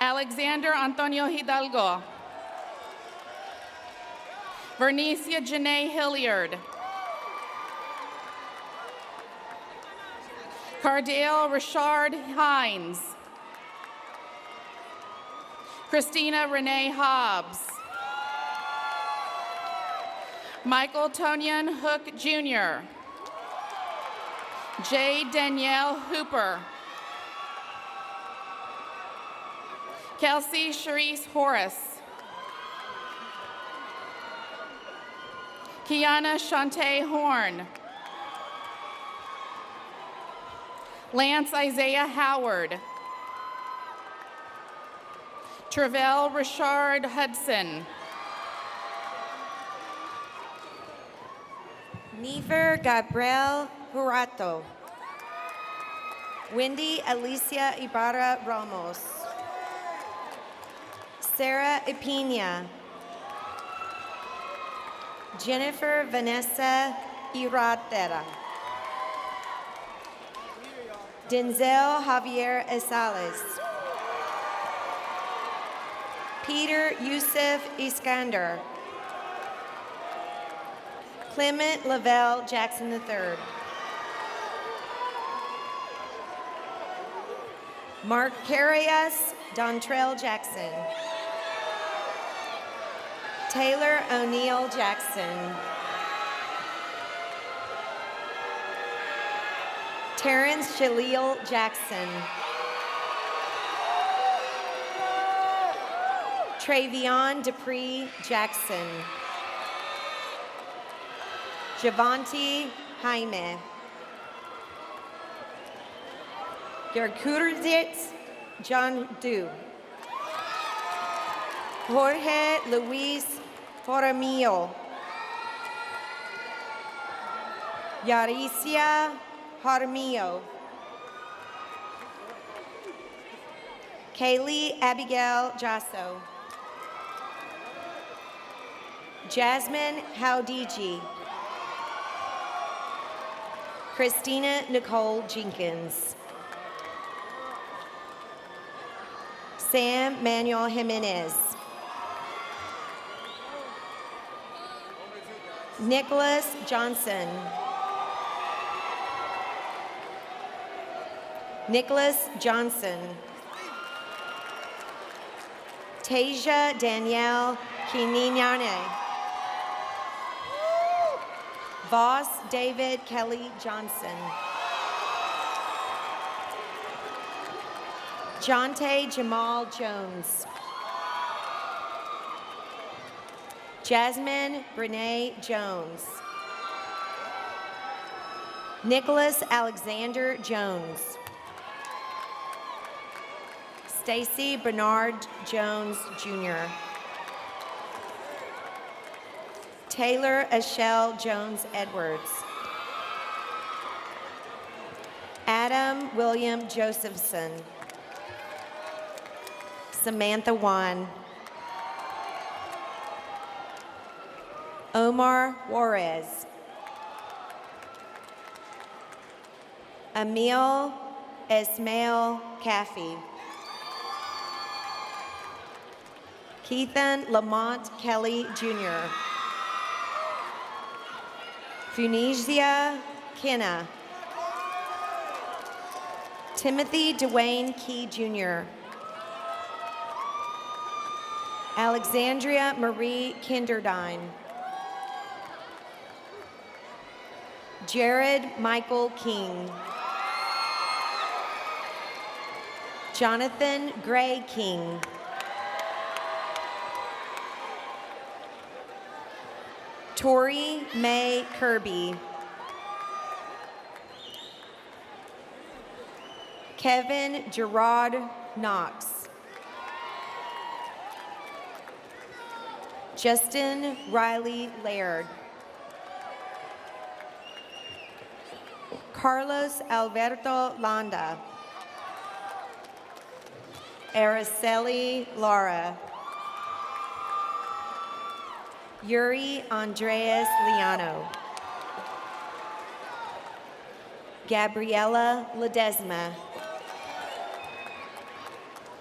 Alexander Antonio Hidalgo. Vernicia Janae Hilliard. Cardale Richard Hines. Christina Renee Hobbs. Michael Tonian Hook Jr. J. Danielle Hooper. Kelsey Charisse Horace. Kiana Shantae Horn. Lance Isaiah Howard. Travell Richard Hudson. Nefer Gabriel Jurato. Wendy Alicia Ibarra Ramos. Sarah Ipina. Jennifer Vanessa Iratera. Denzel Javier Esales. Peter Yusuf Iskander. Clement Lavelle Jackson III. Mark Carias Dontrell Jackson. Taylor O'Neill Jackson. Terrence Shalil Jackson. Travion Dupree Jackson. Javanti Jaime. Gerkurdit John Du. Jorge Luis Jaramillo. Yaricia Jaramillo. Kaylee Abigail Jasso. Jasmine Howdiji. Christina Nicole Jenkins. Sam Manuel Jimenez. Nicholas Johnson. Nicholas Johnson. Tasia Danielle Kininyane. Voss David Kelly Johnson. Jonte Jamal Jones. Jasmine Brene Jones. Nicholas Alexander Jones. Stacy Bernard Jones Jr. Taylor Ashell Jones Edwards. Adam William Josephson. Samantha Wan. Omar Juarez. Emil Ismail Caffey. Keithan Lamont Kelly Jr. Funisia Kenna. Timothy Dwayne Key Jr. Alexandria Marie Kinderdine. Jared Michael King. Jonathan Gray King. Tori Mae Kirby. Kevin Gerard Knox. Justin Riley Laird. Carlos Alberto Landa. Araceli Lara. Yuri Andreas Liano. Gabriela Ledesma.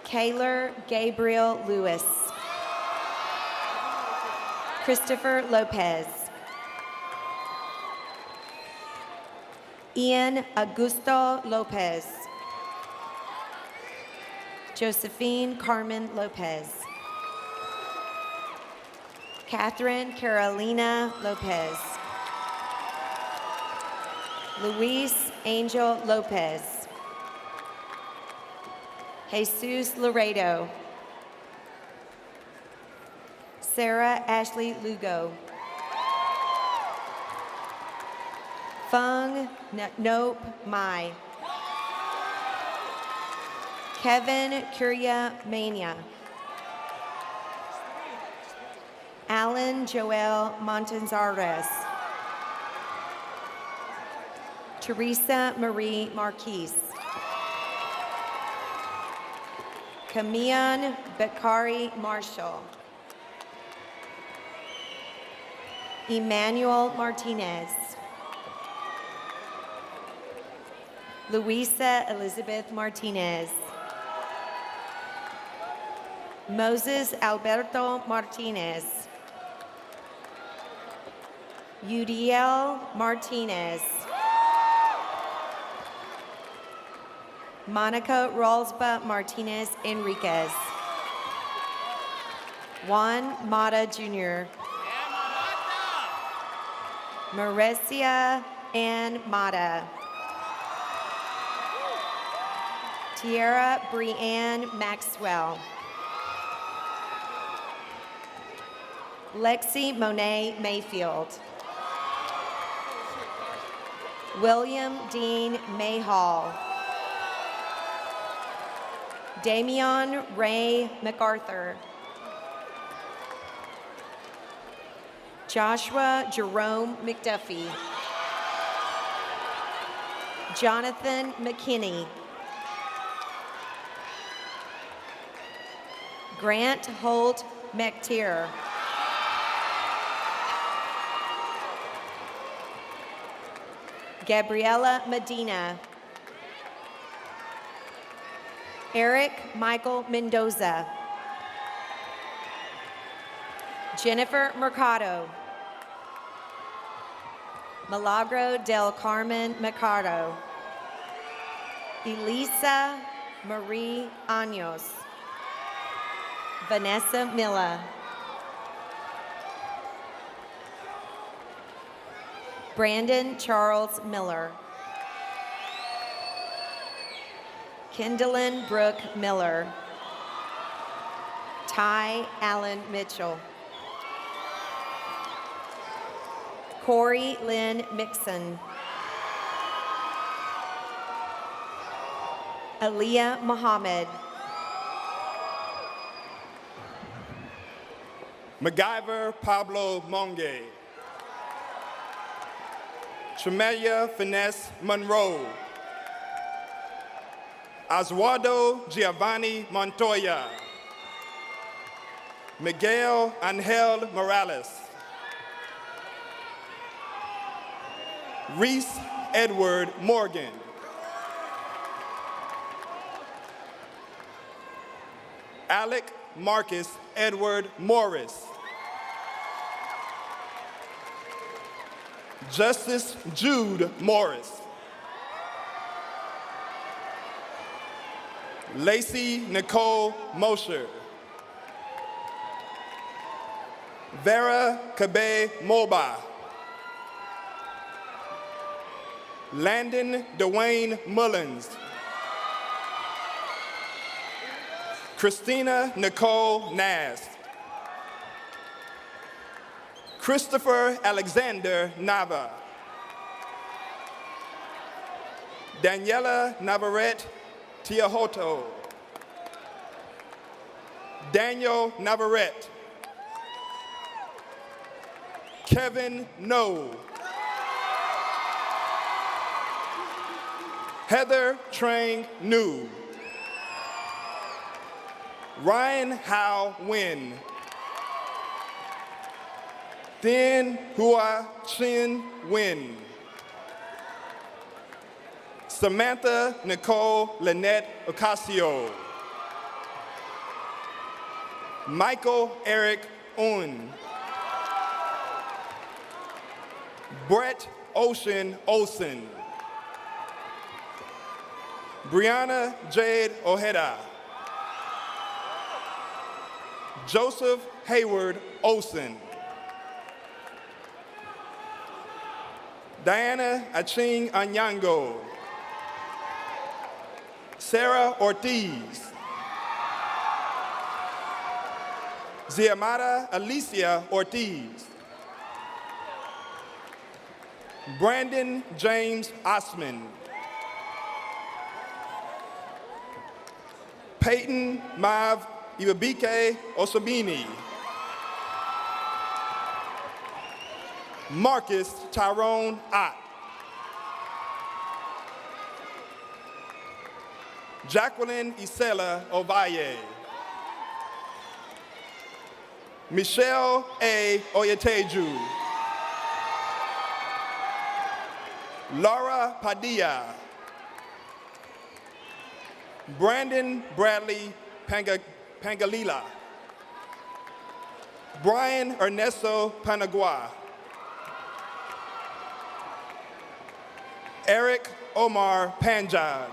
Kaylor Gabriel Lewis. Christopher Lopez. Ian Augusto Lopez. Josephine Carmen Lopez. Catherine Carolina Lopez. Luis Angel Lopez. Jesus Laredo. Sarah Ashley Lugo. Fung Nope Mai. Kevin Curia Mania. Alan Joel Montanzares. Teresa Marie Marquise. Kamian Bakari Marshall. Emmanuel Martinez. Luisa Elizabeth Martinez. Moses Alberto Martinez. Udiel Martinez. Monica Rolsba Martinez Enriquez. Juan Mata Jr. Mauricia Ann Mata. Tierra Brianne Maxwell. Lexi Monet Mayfield. William Dean Mayhall. Damian Ray MacArthur. Joshua Jerome McDuffie. Jonathan McKinney. Grant Holt McTeer. Gabriela Medina. Eric Michael Mendoza. Jennifer Mercado. Milagro del Carmen Mercado. Elisa Marie Años. Vanessa Milla. Brandon Charles Miller. Kendallin Brooke Miller. Ty Allen Mitchell. Corey Lynn Mixon. Aliyah Muhammad. MacGyver Pablo Monge. Tremelia Finesse Monroe. Oswaldo Giovanni Montoya. Miguel Angel Morales. Reese Edward Morgan. Alec Marcus Edward Morris. Justice Jude Morris. Lacey Nicole Mosher. Vera Kabe Moba. Landon Dwayne Mullins. Christina Nicole Nast. Christopher Alexander Nava. Daniela Navarrete Tiahoto. Daniel Navarrete. Kevin No. Heather Trang Nu. Ryan Hao Nguyen. Thien Hua Chin Nguyen. Samantha Nicole Lynette Ocasio. Michael Eric Un. Brett Ocean Olsen. Brianna Jade Ojeda. Joseph Hayward Olsen. Diana Aching Anyango. Sarah Ortiz. Ziamara Alicia Ortiz. Brandon James Osman. Peyton Mav Ibabike Osobini. Marcus Tyrone Ott. Jacqueline Isela Ovalle. Michelle A. Oyeteju. Laura Padilla. Brandon Bradley Pangalila. Brian Ernesto Panagua. Eric Omar Panjaj.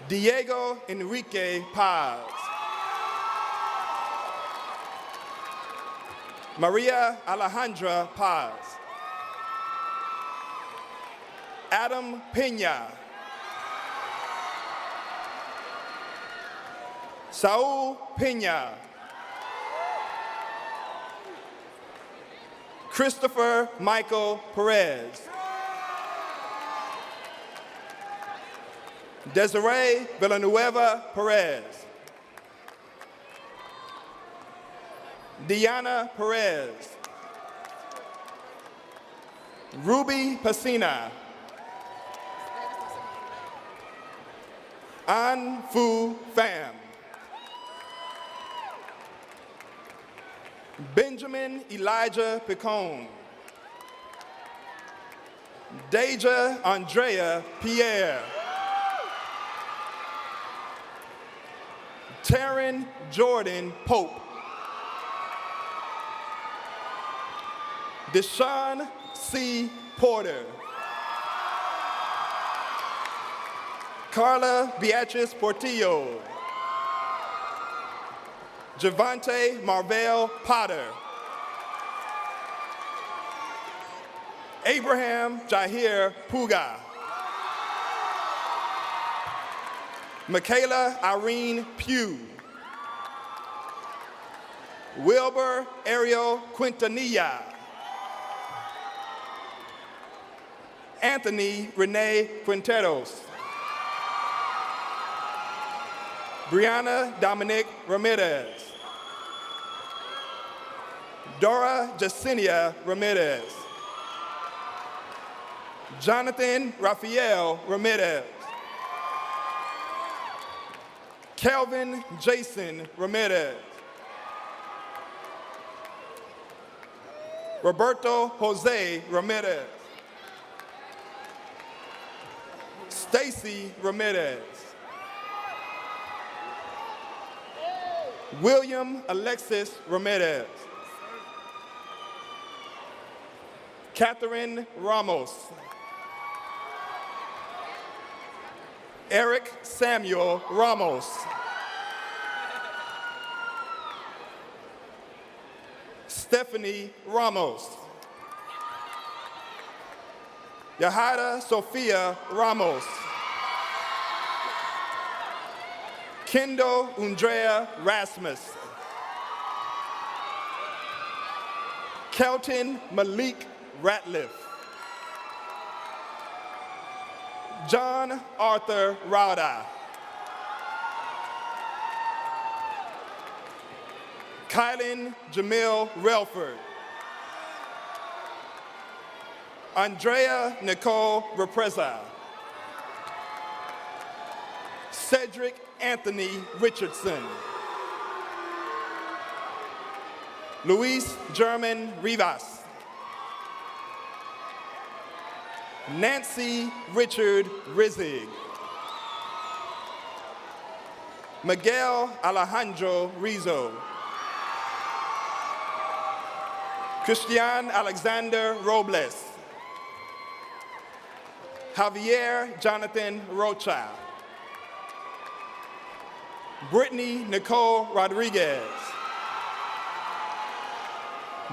Diego Enrique Paz. Maria Alejandra Paz. Adam Pena. Saul Pena. Christopher Michael Perez. Desiree Villanueva Perez. Diana Perez. Ruby Pacina. An Fu Pham. Benjamin Elijah Picone. Deja Andrea Pierre. Taryn Jordan Pope. Deshaun C. Porter. Carla Beatrice Portillo. Javante Marvell Potter. Abraham Jahir Puga. Michaela Irene Pugh. Wilbur Ariel Quintanilla. Anthony Renee Quinteros. Brianna Dominic Ramirez. Dora Jacinia Ramirez. Jonathan Raphael Ramirez. Kelvin Jason Ramirez. Roberto Jose Ramirez. Stacy Ramirez. William Alexis Ramirez. Catherine Ramos. Eric Samuel Ramos. Stephanie Ramos. Yahida Sofia Ramos. Kendall Undrea Rasmus. Kelton Malik Ratliff. John Arthur Rauda. Kylan Jamil Relford. Andrea Nicole Repreza. Cedric Anthony Richardson. Luis German Rivas. Nancy Richard Rizig. Miguel Alejandro Rizzo. Christian Alexander Robles. Javier Jonathan Rocha. Brittany Nicole Rodriguez.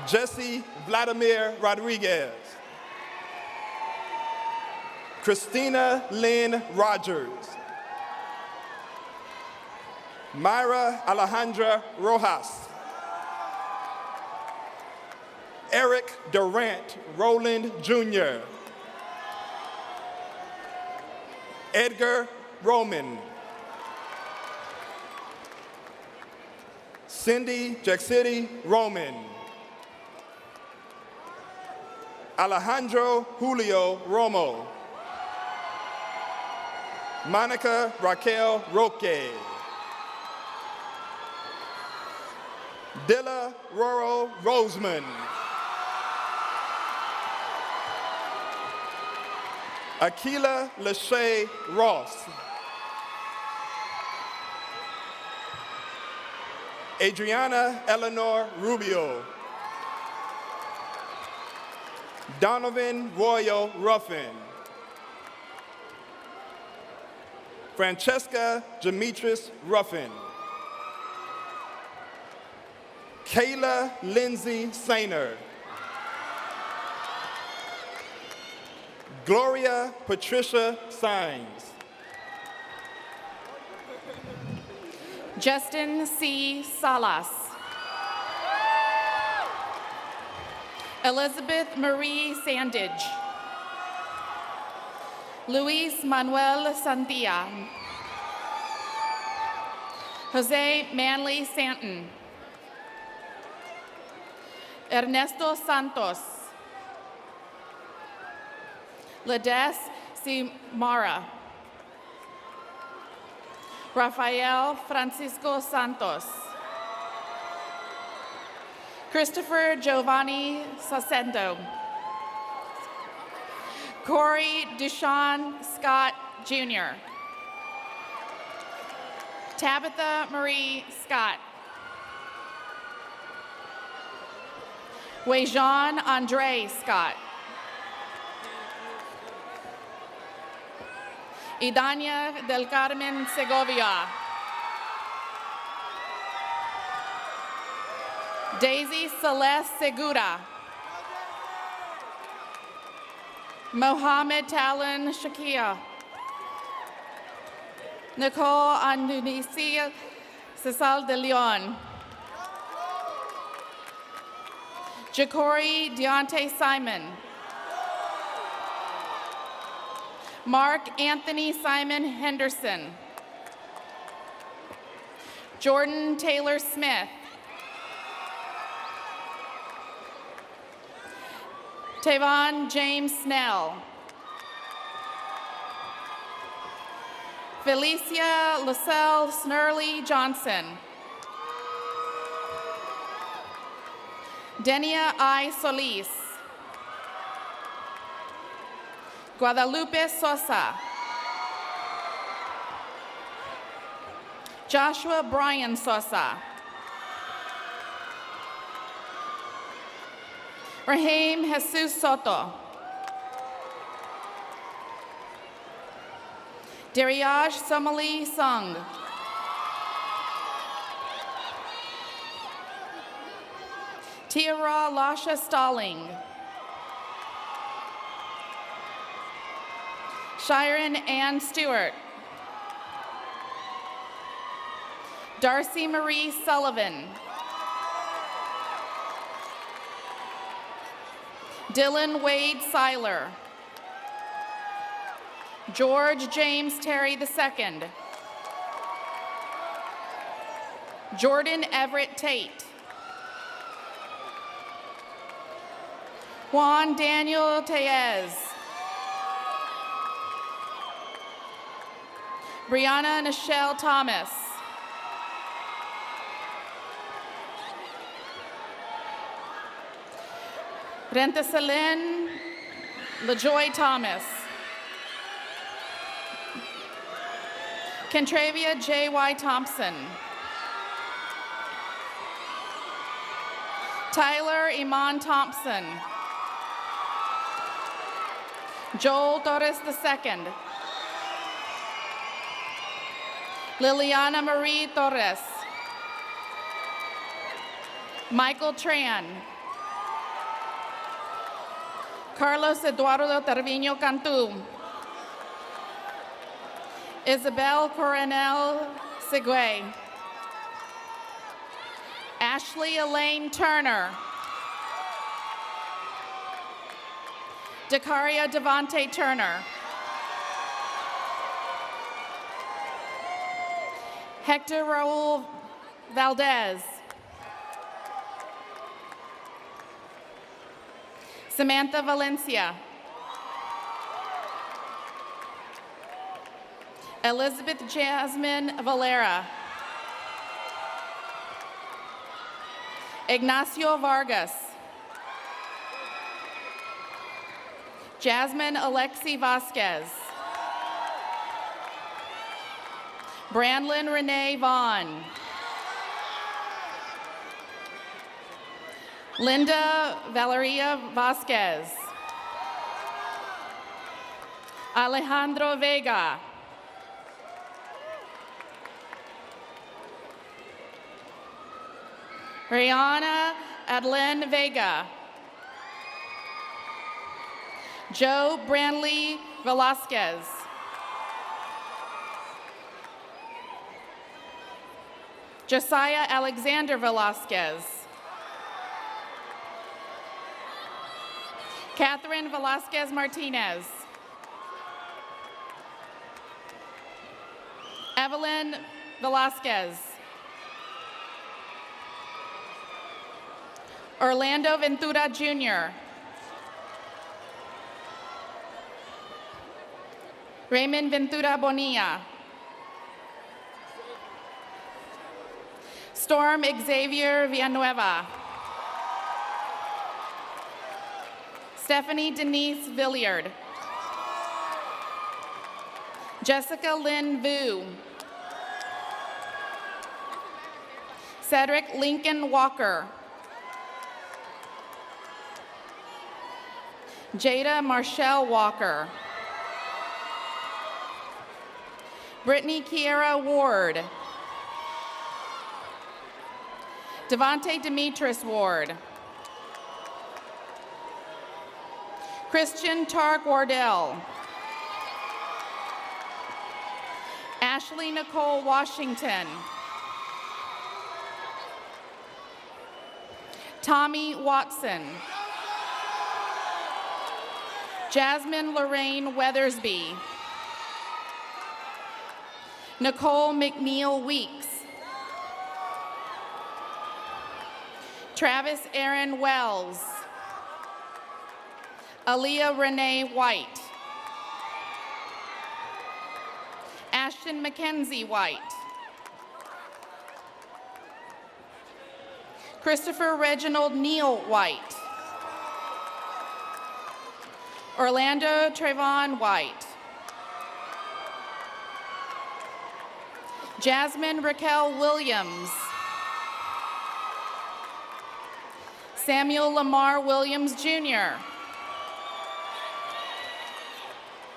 Jesse Vladimir Rodriguez. Christina Lynn Rogers. Myra Alejandra Rojas. Eric Durant Rowland Jr. Edgar Roman. Cindy Jacksity Roman. Alejandro Julio Romo. Monica Raquel Roque. Dilla Roro Roseman. Akila Lachey Ross. Adriana Eleanor Rubio. Donovan Royal Ruffin. Francesca Demetris Ruffin. Kayla Lindsay Sainer. Gloria Patricia Sines. Justin C. Salas. Elizabeth Marie Sandage. Luis Manuel Santia. Jose Manley Santon. Ernesto Santos. Lades Simara. Rafael Francisco Santos. Christopher Giovanni Sacendo. Corey Deshaun Scott Jr. Tabitha Marie Scott. Wejean Andre Scott. Idania del Carmen Segovia. Daisy Celeste Segura. Mohammed Talon Shakia. Nicole Andunicia Cesal de Leon. Jacori Deontay Simon. Mark Anthony Simon Henderson. Jordan Taylor Smith. Tavon James Snell. Felicia Lacelle Snurley Johnson. Denia I. Solis. Guadalupe Sosa. Joshua Brian Sosa. Raheem Jesus Soto. Dariaj Somali Sung. Tiara Lasha Stalling. Shiren Ann Stewart. Darcy Marie Sullivan. Dylan Wade Seiler. George James Terry II. Jordan Everett Tate. Juan Daniel Tellez. Brianna Nichelle Thomas. Renteselin LaJoy Thomas. Kentravia J.Y. Thompson. Tyler Iman Thompson. Joel Torres II. Liliana Marie Torres. Michael Tran. Carlos Eduardo Tervino Cantu. Isabel Coronel Segui. Ashley Elaine Turner. Dakaria Devontae Turner. Hector Raul Valdez. Samantha Valencia. Elizabeth Jasmine Valera. Ignacio Vargas. Jasmine Alexi Vasquez. Brandlin Renee Vaughn. Linda Valeria Vasquez. Alejandro Vega. Rihanna Adeline Vega. Joe Brandley Velasquez. Josiah Alexander Velasquez. Catherine Velasquez Martinez. Evelyn Velasquez. Orlando Ventura Jr. Raymond Ventura Bonilla. Storm Xavier Villanueva. Stephanie Denise Villiard. Jessica Lynn Vu. Cedric Lincoln Walker. Jada Marshall Walker. Brittany Kiera Ward. Devontae Demetris Ward. Christian Tark Wardell. Ashley Nicole Washington. Tommy Watson. Jasmine Lorraine Weathersby. Nicole McNeil Weeks. Travis Aaron Wells. Aaliyah Renee White. Ashton Mackenzie White. Christopher Reginald Neal White. Orlando Trayvon White. Jasmine Raquel Williams. Samuel Lamar Williams Jr.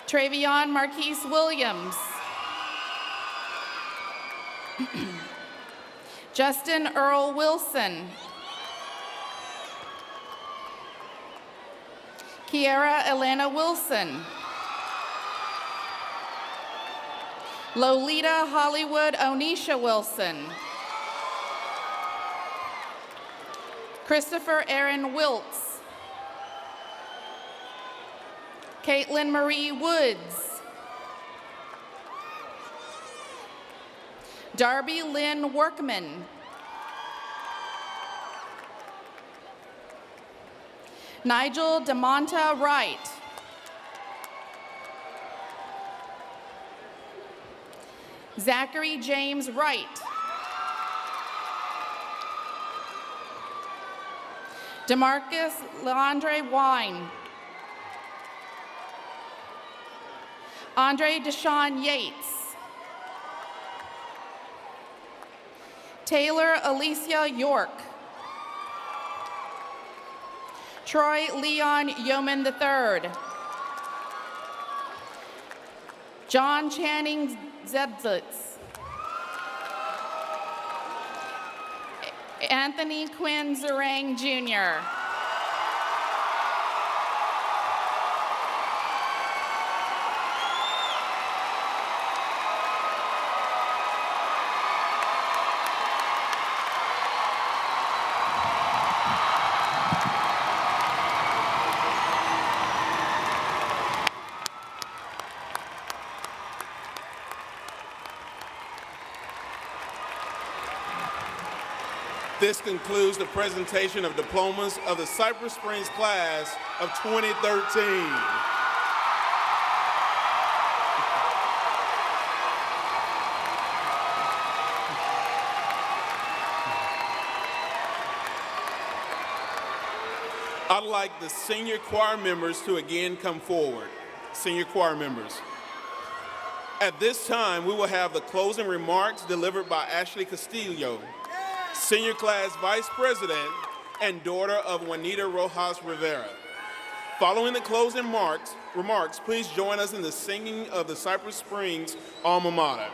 Travion Marquise Williams. Justin Earl Wilson. Kiara Elena Wilson. Lolita Hollywood Onisha Wilson. Christopher Aaron Wiltz. Caitlin Marie Woods. Darby Lynn Workman. Nigel DeMonta Wright. Zachary James Wright. Demarcus Leandre Wine. Andre Deshawn Yates. Taylor Alicia York. Troy Leon Yeoman III. John Channing Zebzitz. Anthony Quinn Zerang Jr. This concludes the presentation of diplomas of the Cypress Springs class of 2013. I'd like the senior choir members to again come forward. Senior choir members. At this time, we will have the closing remarks delivered by Ashley Castillo, Senior Class Vice President and daughter of Juanita Rojas Rivera. Following the closing remarks, please join us in the singing of the Cypress Springs alma mater.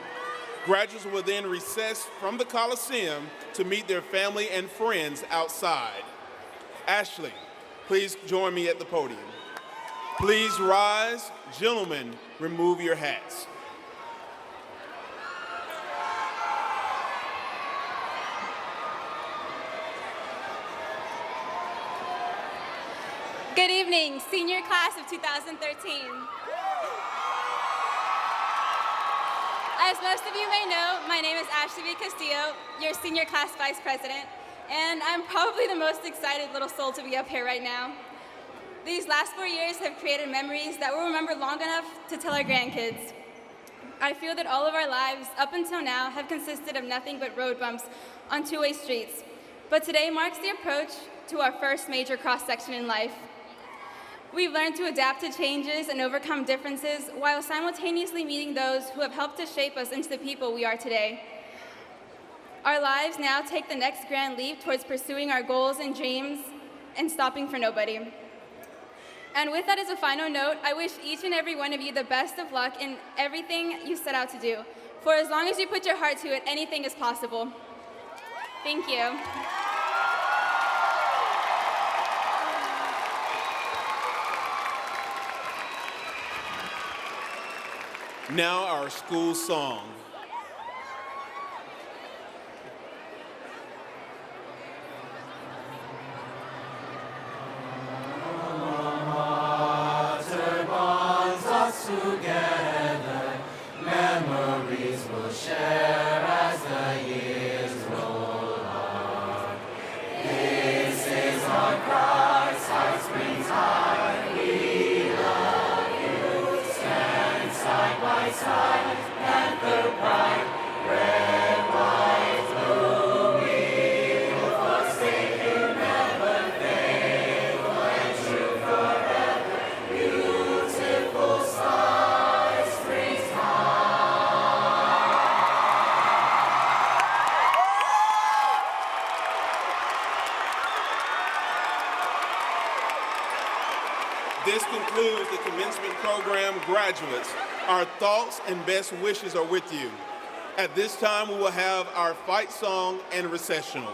Graduates will then recess from the Coliseum to meet their family and friends outside. Ashley, please join me at the podium. Please rise. Gentlemen, remove your hats. Good evening, senior class of 2013. As most of you may know, my name is Ashley B. Castillo, your senior class vice president, and I'm probably the most excited little soul to be up here right now. These last 4 years have created memories that we'll remember long enough to tell our grandkids. I feel that all of our lives, up until now, have consisted of nothing but road bumps on two-way streets. But today marks the approach to our first major cross-section in life. We've learned to adapt to changes and overcome differences while simultaneously meeting those who have helped to shape us into the people we are today. Our lives now take the next grand leap towards pursuing our goals and dreams and stopping for nobody. And with that as a final note, I wish each and every one of you the best of luck in everything you set out to do. For as long as you put your heart to it, anything is possible. Thank you. Now our school song. Bonds us together, memories we'll share as the years roll on. This is our cry, Cypress Springs High, we love you. Stand side by side, Panther pride, red, white, blue, we will forsake you, never fail, and true forever, beautiful Cypress Springs High. This concludes the commencement program. Graduates, our thoughts and best wishes are with you. At this time, we will have our fight song and recessional.